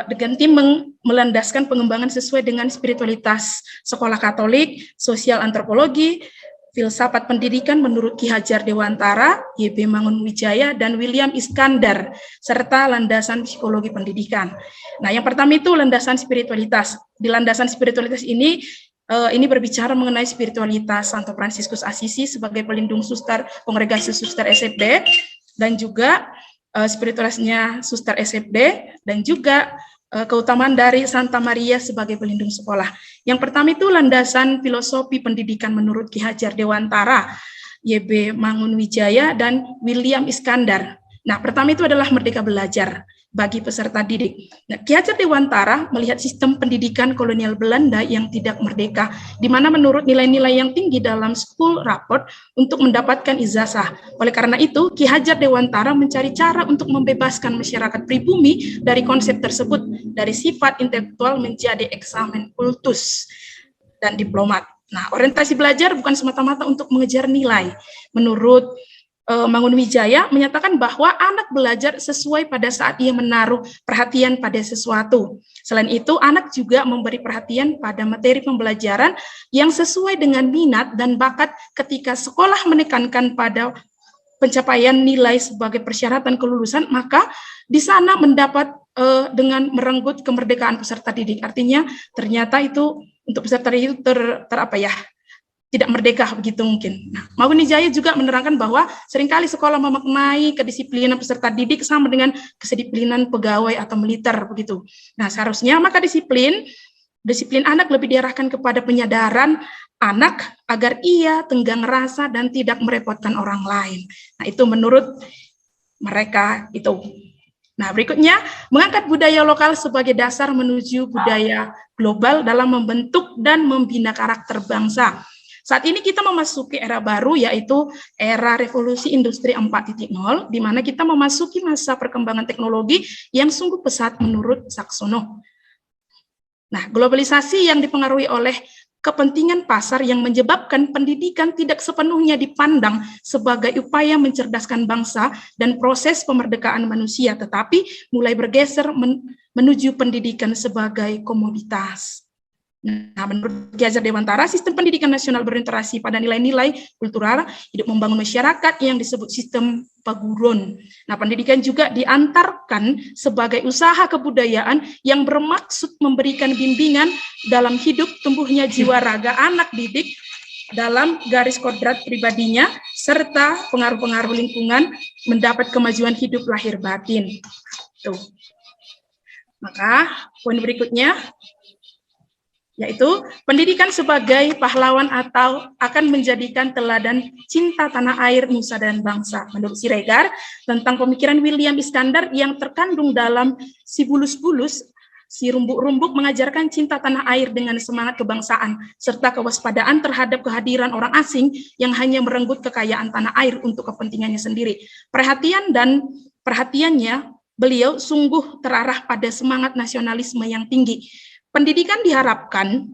dengan tim melandaskan pengembangan sesuai dengan spiritualitas sekolah Katolik, sosial antropologi, filsafat pendidikan menurut Ki Hajar Dewantara, YB Mangunwijaya, dan William Iskandar, serta landasan psikologi pendidikan. Nah, yang pertama itu landasan spiritualitas. Di landasan spiritualitas ini ini berbicara mengenai spiritualitas Santo Fransiskus Assisi sebagai pelindung suster Kongregasi Suster SFD, dan juga spiritualitasnya Suster SFD, dan juga keutamaan dari Santa Maria sebagai pelindung sekolah. Yang pertama itu landasan filosofi pendidikan menurut Ki Hajar Dewantara, YB Mangunwijaya, dan William Iskandar. Nah, pertama itu adalah merdeka belajar bagi peserta didik. Nah, Ki Hajar Dewantara melihat sistem pendidikan kolonial Belanda yang tidak merdeka, di mana menurut nilai-nilai yang tinggi dalam school report untuk mendapatkan ijazah. Oleh karena itu, Ki Hajar Dewantara mencari cara untuk membebaskan masyarakat pribumi dari konsep tersebut, dari sifat intelektual menjadi eksamen kultus dan diplomat. Nah, orientasi belajar bukan semata-mata untuk mengejar nilai. Menurut Mangunwijaya menyatakan bahwa anak belajar sesuai pada saat ia menaruh perhatian pada sesuatu. Selain itu, anak juga memberi perhatian pada materi pembelajaran yang sesuai dengan minat dan bakat ketika sekolah menekankan pada pencapaian nilai sebagai persyaratan kelulusan, maka di sana mendapat dengan merenggut kemerdekaan peserta didik. Artinya ternyata itu untuk peserta didik itu tidak merdeka begitu mungkin. Nah, Mangunwijaya juga menerangkan bahwa seringkali sekolah memaknai kedisiplinan peserta didik sama dengan kedisiplinan pegawai atau militer begitu. Nah, seharusnya maka disiplin anak lebih diarahkan kepada penyadaran anak agar ia tenggang rasa dan tidak merepotkan orang lain. Nah, itu menurut mereka itu. Nah, berikutnya mengangkat budaya lokal sebagai dasar menuju budaya global dalam membentuk dan membina karakter bangsa. Saat ini kita memasuki era baru, yaitu era revolusi industri 4.0, di mana kita memasuki masa perkembangan teknologi yang sungguh pesat menurut Saxono. Nah, globalisasi yang dipengaruhi oleh kepentingan pasar yang menyebabkan pendidikan tidak sepenuhnya dipandang sebagai upaya mencerdaskan bangsa dan proses pemerdekaan manusia, tetapi mulai bergeser menuju pendidikan sebagai komoditas. Nah, menurut Ki Hajar Dewantara, sistem pendidikan nasional berorientasi pada nilai-nilai kultural, hidup membangun masyarakat yang disebut sistem paguron. Nah, pendidikan juga diantarkan sebagai usaha kebudayaan yang bermaksud memberikan bimbingan dalam hidup tumbuhnya jiwa raga anak didik dalam garis kodrat pribadinya, serta pengaruh-pengaruh lingkungan mendapat kemajuan hidup lahir batin. Tuh. Maka, poin berikutnya, yaitu pendidikan sebagai pahlawan atau akan menjadikan teladan cinta tanah air, nusa dan bangsa. Menurut Siregar, tentang pemikiran William Iskandar yang terkandung dalam Si Bulus-Bulus, si rumbuk-rumbuk mengajarkan cinta tanah air dengan semangat kebangsaan, serta kewaspadaan terhadap kehadiran orang asing yang hanya merenggut kekayaan tanah air untuk kepentingannya sendiri. Perhatiannya, beliau sungguh terarah pada semangat nasionalisme yang tinggi. Pendidikan diharapkan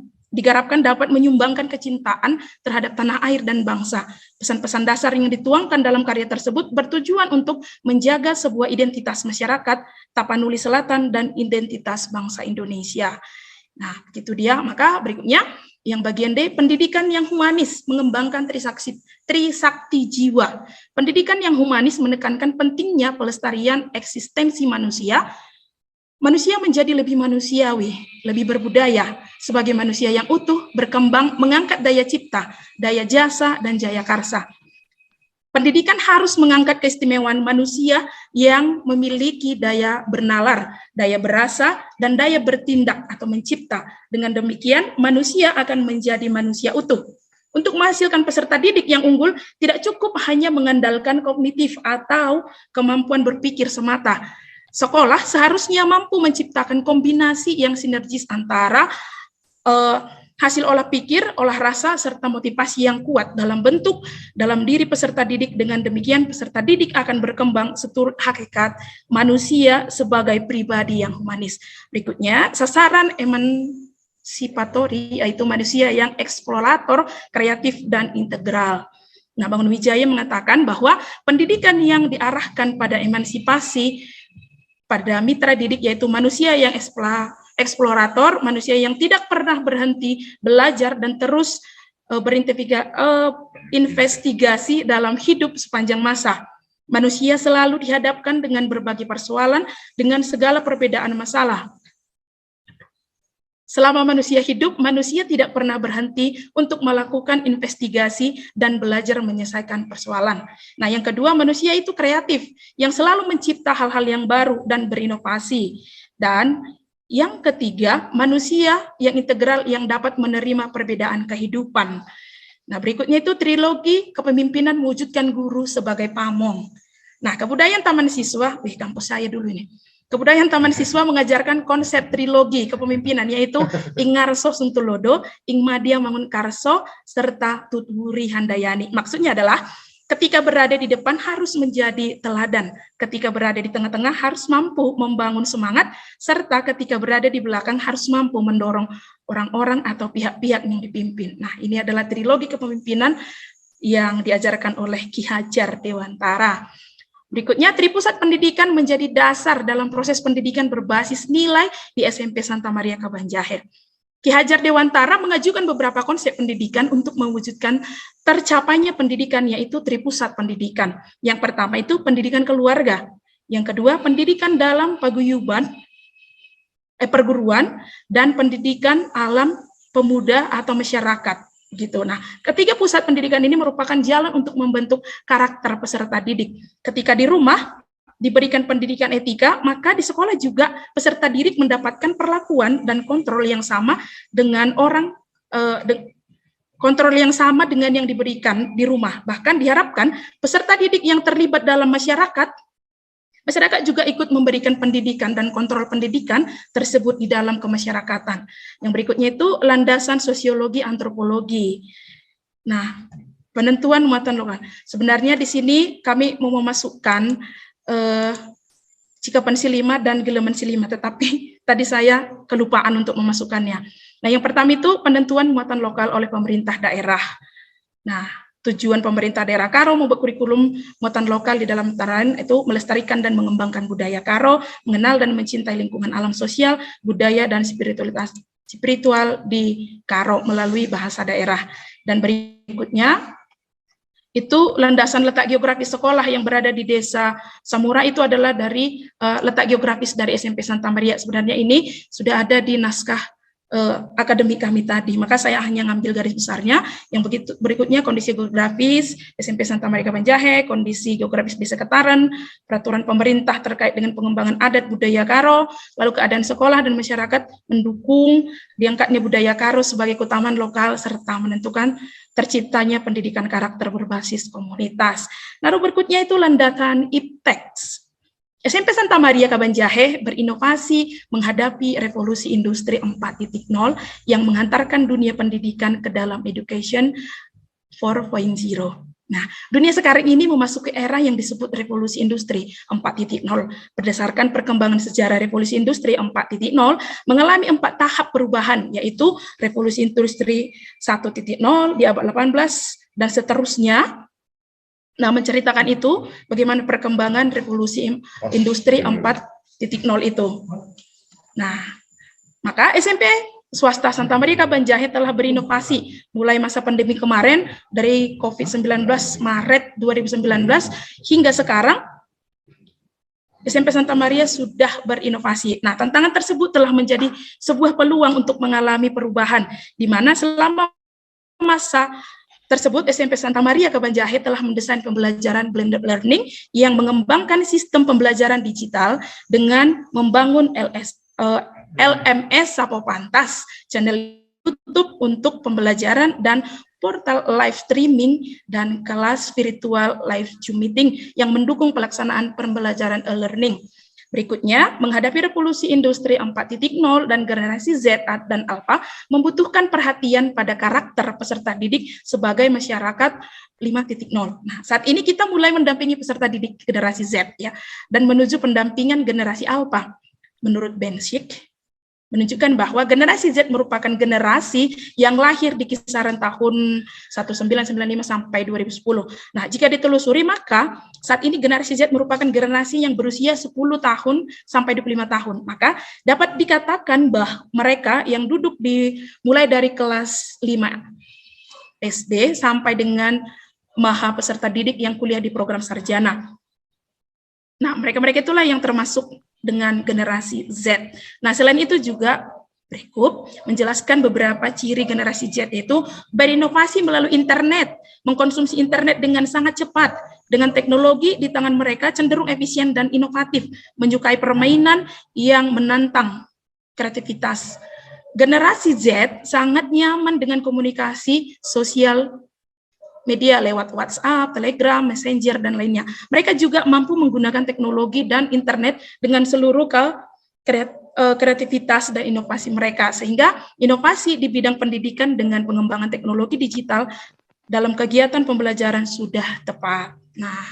dapat menyumbangkan kecintaan terhadap tanah air dan bangsa. Pesan-pesan dasar yang dituangkan dalam karya tersebut bertujuan untuk menjaga sebuah identitas masyarakat, Tapanuli Selatan, dan identitas bangsa Indonesia. Nah, begitu dia. Maka berikutnya, yang bagian D, pendidikan yang humanis, mengembangkan trisakti jiwa. Pendidikan yang humanis menekankan pentingnya pelestarian eksistensi manusia. Manusia menjadi lebih manusiawi, lebih berbudaya, sebagai manusia yang utuh, berkembang, mengangkat daya cipta, daya jasa, dan jaya karsa. Pendidikan harus mengangkat keistimewaan manusia yang memiliki daya bernalar, daya berasa, dan daya bertindak atau mencipta. Dengan demikian, manusia akan menjadi manusia utuh. Untuk menghasilkan peserta didik yang unggul, tidak cukup hanya mengandalkan kognitif atau kemampuan berpikir semata. Sekolah seharusnya mampu menciptakan kombinasi yang sinergis antara hasil olah pikir, olah rasa, serta motivasi yang kuat dalam diri peserta didik. Dengan demikian, peserta didik akan berkembang seturut hakikat manusia sebagai pribadi yang humanis. Berikutnya, sasaran emansipatori, yaitu manusia yang eksplorator, kreatif, dan integral. Nah, Mangunwijaya mengatakan bahwa pendidikan yang diarahkan pada emansipasi pada mitra didik, yaitu manusia yang eksplorator, manusia yang tidak pernah berhenti belajar dan terus berinvestigasi dalam hidup sepanjang masa. Manusia selalu dihadapkan dengan berbagai persoalan dengan segala perbedaan masalah. Selama manusia hidup, manusia tidak pernah berhenti untuk melakukan investigasi dan belajar menyelesaikan persoalan. Nah, yang kedua, manusia itu kreatif, yang selalu mencipta hal-hal yang baru dan berinovasi. Dan yang ketiga, manusia yang integral yang dapat menerima perbedaan kehidupan. Nah, berikutnya itu trilogi kepemimpinan mewujudkan guru sebagai pamong. Nah, kebudayaan Taman Siswa, kampus saya dulu ini. Kebudayaan Taman Siswa mengajarkan konsep trilogi kepemimpinan, yaitu Ing Ngarso Suntulodo, Ing Madya Mangunkarso, serta Tutwuri Handayani. Maksudnya adalah ketika berada di depan harus menjadi teladan, ketika berada di tengah-tengah harus mampu membangun semangat, serta ketika berada di belakang harus mampu mendorong orang-orang atau pihak-pihak yang dipimpin. Nah, ini adalah trilogi kepemimpinan yang diajarkan oleh Ki Hajar Dewantara. Berikutnya, tripusat pendidikan menjadi dasar dalam proses pendidikan berbasis nilai di SMP Santa Maria Kabanjahe. Ki Hajar Dewantara mengajukan beberapa konsep pendidikan untuk mewujudkan tercapainya pendidikan, yaitu tripusat pendidikan. Yang pertama itu pendidikan keluarga. Yang kedua, pendidikan dalam perguruan, dan pendidikan alam pemuda atau masyarakat. Gitu. Nah, ketiga pusat pendidikan ini merupakan jalan untuk membentuk karakter peserta didik. Ketika di rumah diberikan pendidikan etika, maka di sekolah juga peserta didik mendapatkan perlakuan dan kontrol yang sama dengan yang diberikan di rumah. Bahkan diharapkan peserta didik yang terlibat dalam masyarakat juga ikut memberikan pendidikan dan kontrol pendidikan tersebut di dalam kemasyarakatan. Yang berikutnya itu landasan sosiologi antropologi. Nah, penentuan muatan lokal. Sebenarnya di sini kami mau memasukkan Cikapan Silima dan Gileman Silima, tetapi tadi saya kelupaan untuk memasukkannya. Nah, yang pertama itu penentuan muatan lokal oleh pemerintah daerah. Nah, tujuan pemerintah daerah Karo membuat kurikulum muatan lokal di dalam antara itu melestarikan dan mengembangkan budaya Karo, mengenal dan mencintai lingkungan alam sosial, budaya dan spiritual di Karo melalui bahasa daerah. Dan berikutnya itu landasan letak geografis sekolah yang berada di Desa Samura itu adalah dari letak geografis dari SMP Santa Maria. Sebenarnya ini sudah ada di naskah akademik kami tadi, maka saya hanya ngambil garis besarnya. Yang berikutnya kondisi geografis SMP Santa Maria Kabanjahe, kondisi geografis Desa Ketaran, peraturan pemerintah terkait dengan pengembangan adat budaya Karo, lalu keadaan sekolah dan masyarakat mendukung diangkatnya budaya Karo sebagai keutamaan lokal serta menentukan terciptanya pendidikan karakter berbasis komunitas. Lalu berikutnya itu landasan IPTEX. SMP Santa Maria Kabanjahe berinovasi menghadapi revolusi industri 4.0 yang menghantarkan dunia pendidikan ke dalam education 4.0. Nah, dunia sekarang ini memasuki era yang disebut revolusi industri 4.0. Berdasarkan perkembangan sejarah revolusi industri 4.0 mengalami 4 tahap perubahan, yaitu revolusi industri 1.0 di abad 18 dan seterusnya. Nah, menceritakan itu bagaimana perkembangan revolusi industri 4.0 itu. Nah, maka SMP swasta Santa Maria Kabanjahe telah berinovasi mulai masa pandemi kemarin dari COVID-19 Maret 2019 hingga sekarang SMP Santa Maria sudah berinovasi. Nah, tantangan tersebut telah menjadi sebuah peluang untuk mengalami perubahan di mana selama masa tersebut, SMP Santa Maria Kabanjahe telah mendesain pembelajaran blended learning yang mengembangkan sistem pembelajaran digital dengan membangun LMS Sapo Pantas, channel YouTube untuk pembelajaran dan portal live streaming dan kelas virtual live Zoom meeting yang mendukung pelaksanaan pembelajaran e-learning. Berikutnya, menghadapi revolusi industri 4.0 dan generasi Z dan Alpha membutuhkan perhatian pada karakter peserta didik sebagai masyarakat 5.0. Nah, saat ini kita mulai mendampingi peserta didik generasi Z ya, dan menuju pendampingan generasi Alpha. Menurut Benchik, menunjukkan bahwa generasi Z merupakan generasi yang lahir di kisaran tahun 1995 sampai 2010. Nah, jika ditelusuri maka saat ini generasi Z merupakan generasi yang berusia 10 tahun sampai 25 tahun. Maka dapat dikatakan bahwa mereka yang duduk mulai dari kelas 5 SD sampai dengan maha peserta didik yang kuliah di program sarjana. Nah, mereka-mereka itulah yang termasuk dengan generasi Z. Nah, selain itu juga Berikut menjelaskan beberapa ciri generasi Z, yaitu berinovasi melalui internet, mengkonsumsi internet dengan sangat cepat, dengan teknologi di tangan mereka cenderung efisien dan inovatif, menyukai permainan yang menantang kreativitas. Generasi Z sangat nyaman dengan komunikasi sosial media lewat WhatsApp, Telegram, Messenger, dan lainnya. Mereka juga mampu menggunakan teknologi dan internet dengan seluruh kreativitas dan inovasi mereka, sehingga inovasi di bidang pendidikan dengan pengembangan teknologi digital dalam kegiatan pembelajaran sudah tepat. Nah,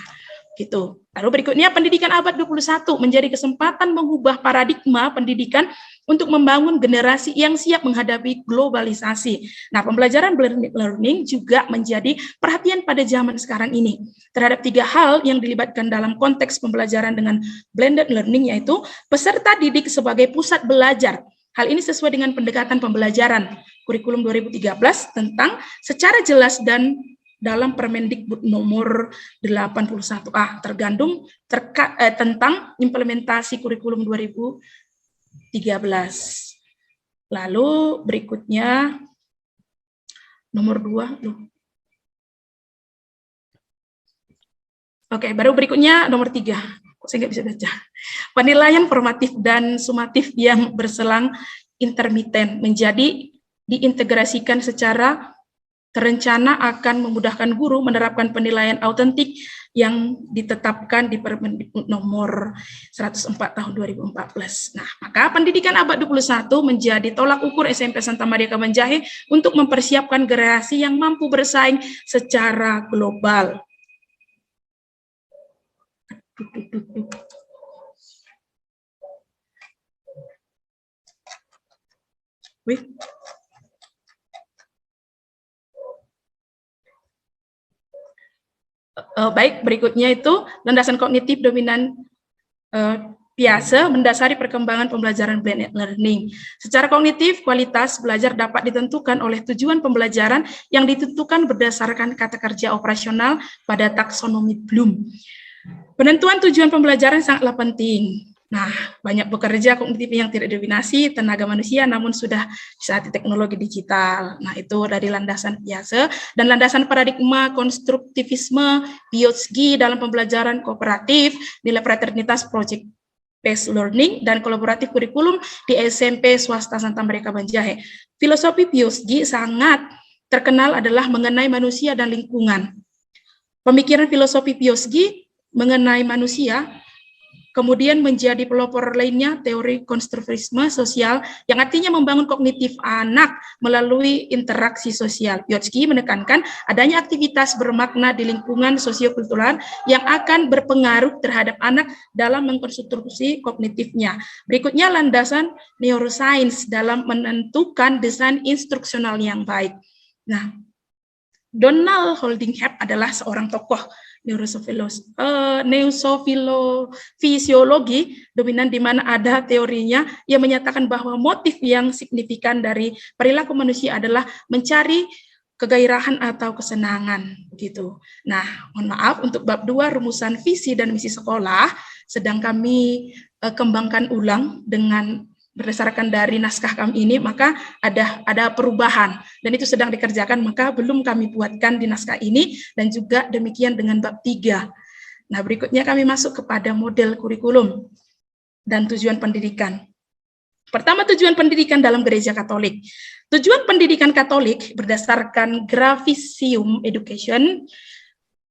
gitu. Lalu berikutnya, pendidikan abad 21 menjadi kesempatan mengubah paradigma pendidikan untuk membangun generasi yang siap menghadapi globalisasi. Nah, pembelajaran blended learning juga menjadi perhatian pada zaman sekarang ini terhadap 3 hal yang dilibatkan dalam konteks pembelajaran dengan blended learning, yaitu peserta didik sebagai pusat belajar. Hal ini sesuai dengan pendekatan pembelajaran kurikulum 2013 tentang secara jelas dan dalam Permendikbud nomor 81A tergandung tentang implementasi kurikulum 2013. Lalu berikutnya nomor 2. Oke, baru berikutnya nomor 3. Kok saya nggak bisa baca? Penilaian formatif dan sumatif yang berselang intermiten menjadi diintegrasikan secara terencana akan memudahkan guru menerapkan penilaian autentik yang ditetapkan di Permendikbud nomor 104 tahun 2014. Nah, maka pendidikan abad 21 menjadi tolak ukur SMP Santa Maria Kabanjahe untuk mempersiapkan generasi yang mampu bersaing secara global. Baik, berikutnya itu landasan kognitif dominan Piase mendasari perkembangan pembelajaran blended learning. Secara kognitif, kualitas belajar dapat ditentukan oleh tujuan pembelajaran yang ditentukan berdasarkan kata kerja operasional pada taksonomi Bloom. Penentuan tujuan pembelajaran sangatlah penting. Nah, banyak pekerja kognitif yang tidak dominasi tenaga manusia namun sudah disaati teknologi digital. Nah, itu dari landasan Piase dan landasan paradigma konstruktivisme Vygotsky dalam pembelajaran kooperatif, nilai fraternitas project based learning dan kolaboratif kurikulum di SMP swasta Santa Maria Kabanjahe. Filosofi Vygotsky sangat terkenal adalah mengenai manusia dan lingkungan. Pemikiran filosofi Vygotsky mengenai manusia kemudian menjadi pelopor lainnya teori konstruktivisme sosial yang artinya membangun kognitif anak melalui interaksi sosial. Vygotsky menekankan adanya aktivitas bermakna di lingkungan sosiokultural yang akan berpengaruh terhadap anak dalam mengkonstruksi kognitifnya. Berikutnya landasan neuroscience dalam menentukan desain instruksional yang baik. Nah, Donald Holdingham adalah seorang tokoh neurofisiologi dominan di mana ada teorinya yang menyatakan bahwa motif yang signifikan dari perilaku manusia adalah mencari kegairahan atau kesenangan gitu. Nah, mohon maaf untuk bab 2 rumusan visi dan misi sekolah sedang kami kembangkan ulang dengan berdasarkan dari naskah kami ini, maka ada perubahan dan itu sedang dikerjakan, maka belum kami buatkan di naskah ini dan juga demikian dengan bab 3. Nah, berikutnya kami masuk kepada model kurikulum dan tujuan pendidikan. Pertama, tujuan pendidikan dalam gereja Katolik. Tujuan pendidikan Katolik berdasarkan Gravisium Education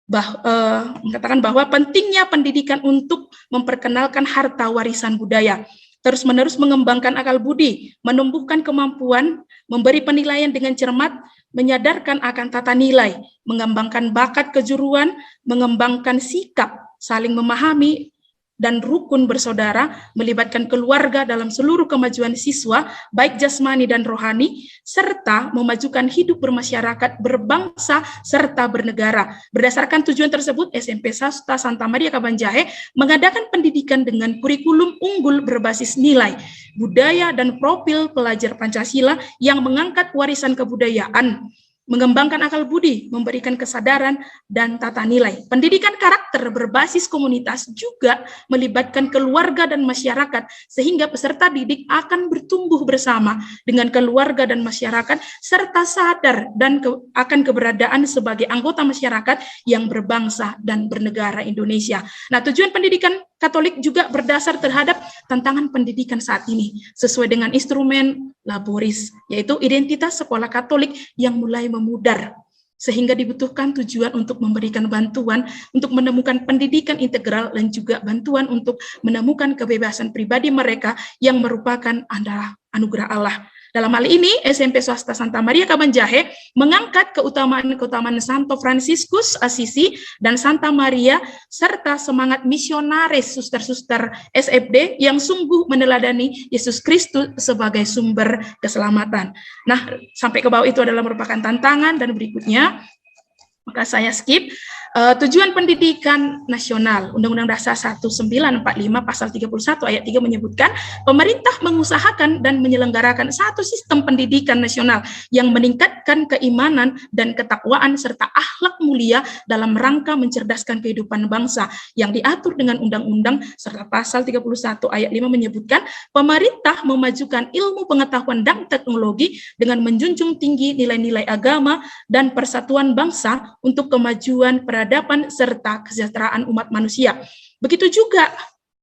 mengatakan bahwa pentingnya pendidikan untuk memperkenalkan harta warisan budaya, terus-menerus mengembangkan akal budi, menumbuhkan kemampuan, memberi penilaian dengan cermat, menyadarkan akan tata nilai, mengembangkan bakat kejuruan, mengembangkan sikap, saling memahami, dan rukun bersaudara, melibatkan keluarga dalam seluruh kemajuan siswa, baik jasmani dan rohani, serta memajukan hidup bermasyarakat, berbangsa, serta bernegara. Berdasarkan tujuan tersebut, SMP Swasta Santa Maria Kabanjahe mengadakan pendidikan dengan kurikulum unggul berbasis nilai, budaya, dan profil pelajar Pancasila yang mengangkat warisan kebudayaan, mengembangkan akal budi, memberikan kesadaran dan tata nilai. Pendidikan karakter berbasis komunitas juga melibatkan keluarga dan masyarakat, sehingga peserta didik akan bertumbuh bersama dengan keluarga dan masyarakat, serta sadar dan akan keberadaan sebagai anggota masyarakat yang berbangsa dan bernegara Indonesia. Nah, tujuan pendidikan Katolik juga berdasar terhadap tantangan pendidikan saat ini, sesuai dengan instrumen Laboris, yaitu identitas sekolah Katolik yang mulai memudar, sehingga dibutuhkan tujuan untuk memberikan bantuan untuk menemukan pendidikan integral dan juga bantuan untuk menemukan kebebasan pribadi mereka yang merupakan adalah anugerah Allah. Dalam hal ini, SMP Swasta Santa Maria Kabanjahe mengangkat keutamaan-keutamaan Santo Fransiskus Assisi dan Santa Maria, serta semangat misionaris suster-suster SFD yang sungguh meneladani Yesus Kristus sebagai sumber keselamatan. Nah, sampai ke bawah itu adalah merupakan tantangan, dan berikutnya, maka saya skip. Tujuan pendidikan nasional, Undang-Undang Dasar 1945 pasal 31 ayat 3 menyebutkan pemerintah mengusahakan dan menyelenggarakan satu sistem pendidikan nasional yang meningkatkan keimanan dan ketakwaan serta akhlak mulia dalam rangka mencerdaskan kehidupan bangsa yang diatur dengan undang-undang, serta pasal 31 ayat 5 menyebutkan pemerintah memajukan ilmu pengetahuan dan teknologi dengan menjunjung tinggi nilai-nilai agama dan persatuan bangsa untuk kemajuan peradaban serta kesejahteraan umat manusia. Begitu juga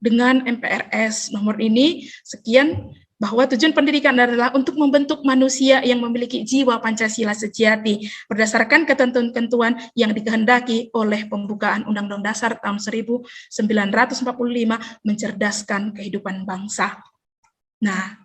dengan MPRS nomor ini, sekian, bahwa tujuan pendidikan adalah untuk membentuk manusia yang memiliki jiwa Pancasila sejati berdasarkan ketentuan-ketentuan yang dikehendaki oleh pembukaan Undang-Undang Dasar tahun 1945, mencerdaskan kehidupan bangsa. Nah,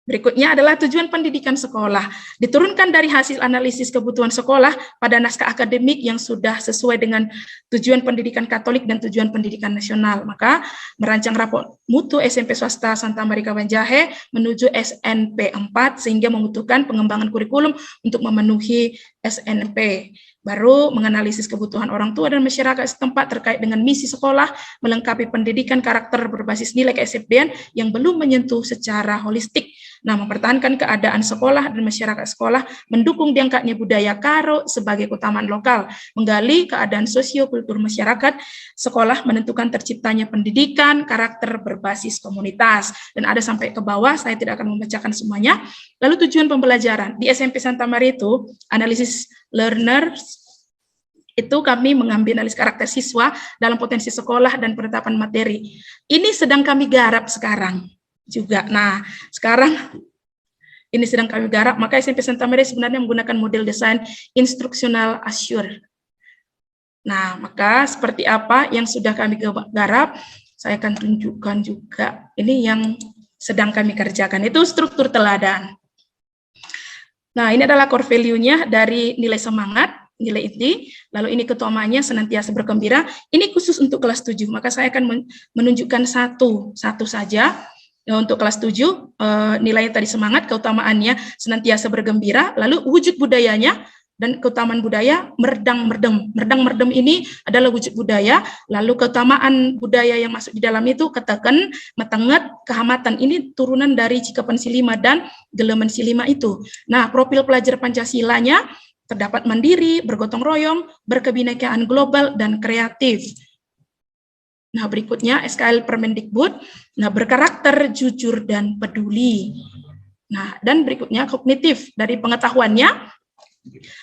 berikutnya adalah tujuan pendidikan sekolah. Diturunkan dari hasil analisis kebutuhan sekolah pada naskah akademik yang sudah sesuai dengan tujuan pendidikan Katolik dan tujuan pendidikan nasional. Maka merancang rapor mutu SMP Swasta Santa Maria Kabanjahe menuju SNP 4 sehingga membutuhkan pengembangan kurikulum untuk memenuhi SNP. Baru menganalisis kebutuhan orang tua dan masyarakat setempat terkait dengan misi sekolah, melengkapi pendidikan karakter berbasis nilai ke-SFD-an yang belum menyentuh secara holistik. Nah, mempertahankan keadaan sekolah dan masyarakat sekolah, mendukung diangkatnya budaya Karo sebagai keutamaan lokal, menggali keadaan sosio-kultur masyarakat, sekolah menentukan terciptanya pendidikan karakter berbasis komunitas. Dan ada sampai ke bawah, saya tidak akan membacakan semuanya. Lalu tujuan pembelajaran. Di SMP Santa Maria itu, analisis learners, itu kami mengambil analisis karakter siswa dalam potensi sekolah dan penetapan materi. Ini sedang kami garap sekarang juga. Nah, sekarang ini sedang kami garap, maka SMP Santa Maria sebenarnya menggunakan model desain instruksional Assure. Nah, maka seperti apa yang sudah kami garap, saya akan tunjukkan juga. Ini yang sedang kami kerjakan, itu struktur teladan. Nah, ini adalah core value-nya dari nilai semangat, nilai inti, lalu ini keutamaannya senantiasa bergembira. Ini khusus untuk kelas 7, maka saya akan menunjukkan satu saja. Untuk kelas 7, nilai tadi semangat, keutamaannya senantiasa bergembira, lalu wujud budayanya, dan keutamaan budaya merdang merdem. Merdang merdem ini adalah wujud budaya, lalu keutamaan budaya yang masuk di dalam itu keteken, metenget, kehamatan. Ini turunan dari Cikapan Silima dan Gelemen Silima itu. Nah, profil pelajar Pancasilanya terdapat mandiri, bergotong royong, berkebinekaan global, dan kreatif. Nah, berikutnya SKL Permendikbud, nah berkarakter jujur dan peduli. Nah, dan berikutnya kognitif dari pengetahuannya.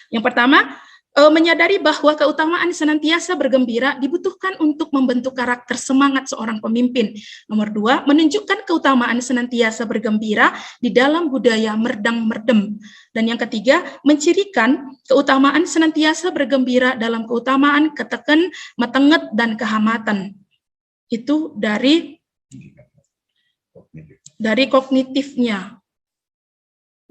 Yang pertama, menyadari bahwa keutamaan senantiasa bergembira dibutuhkan untuk membentuk karakter semangat seorang pemimpin. Nomor 2, menunjukkan keutamaan senantiasa bergembira di dalam budaya merdang merdem. Dan yang ketiga, mencirikan keutamaan senantiasa bergembira dalam keutamaan keteken, metenget, dan kehamatan. Itu dari kognitifnya.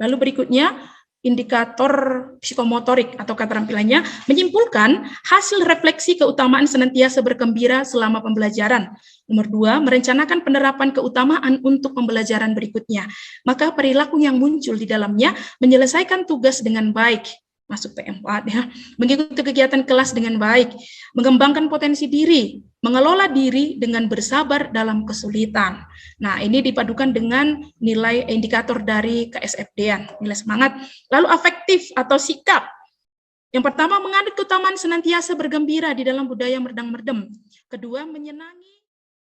Lalu berikutnya, indikator psikomotorik atau keterampilannya menyimpulkan hasil refleksi keutamaan senantiasa bergembira selama pembelajaran. Nomor 2, merencanakan penerapan keutamaan untuk pembelajaran berikutnya. Maka perilaku yang muncul di dalamnya menyelesaikan tugas dengan baik. masuk P4 ya, mengikuti kegiatan kelas dengan baik, mengembangkan potensi diri, mengelola diri dengan bersabar dalam kesulitan. Nah, ini dipadukan dengan nilai indikator dari KSFD-an, nilai semangat. Lalu afektif atau sikap. Yang pertama, menganut keutamaan senantiasa bergembira di dalam budaya merdang merdem. Kedua, menyenangi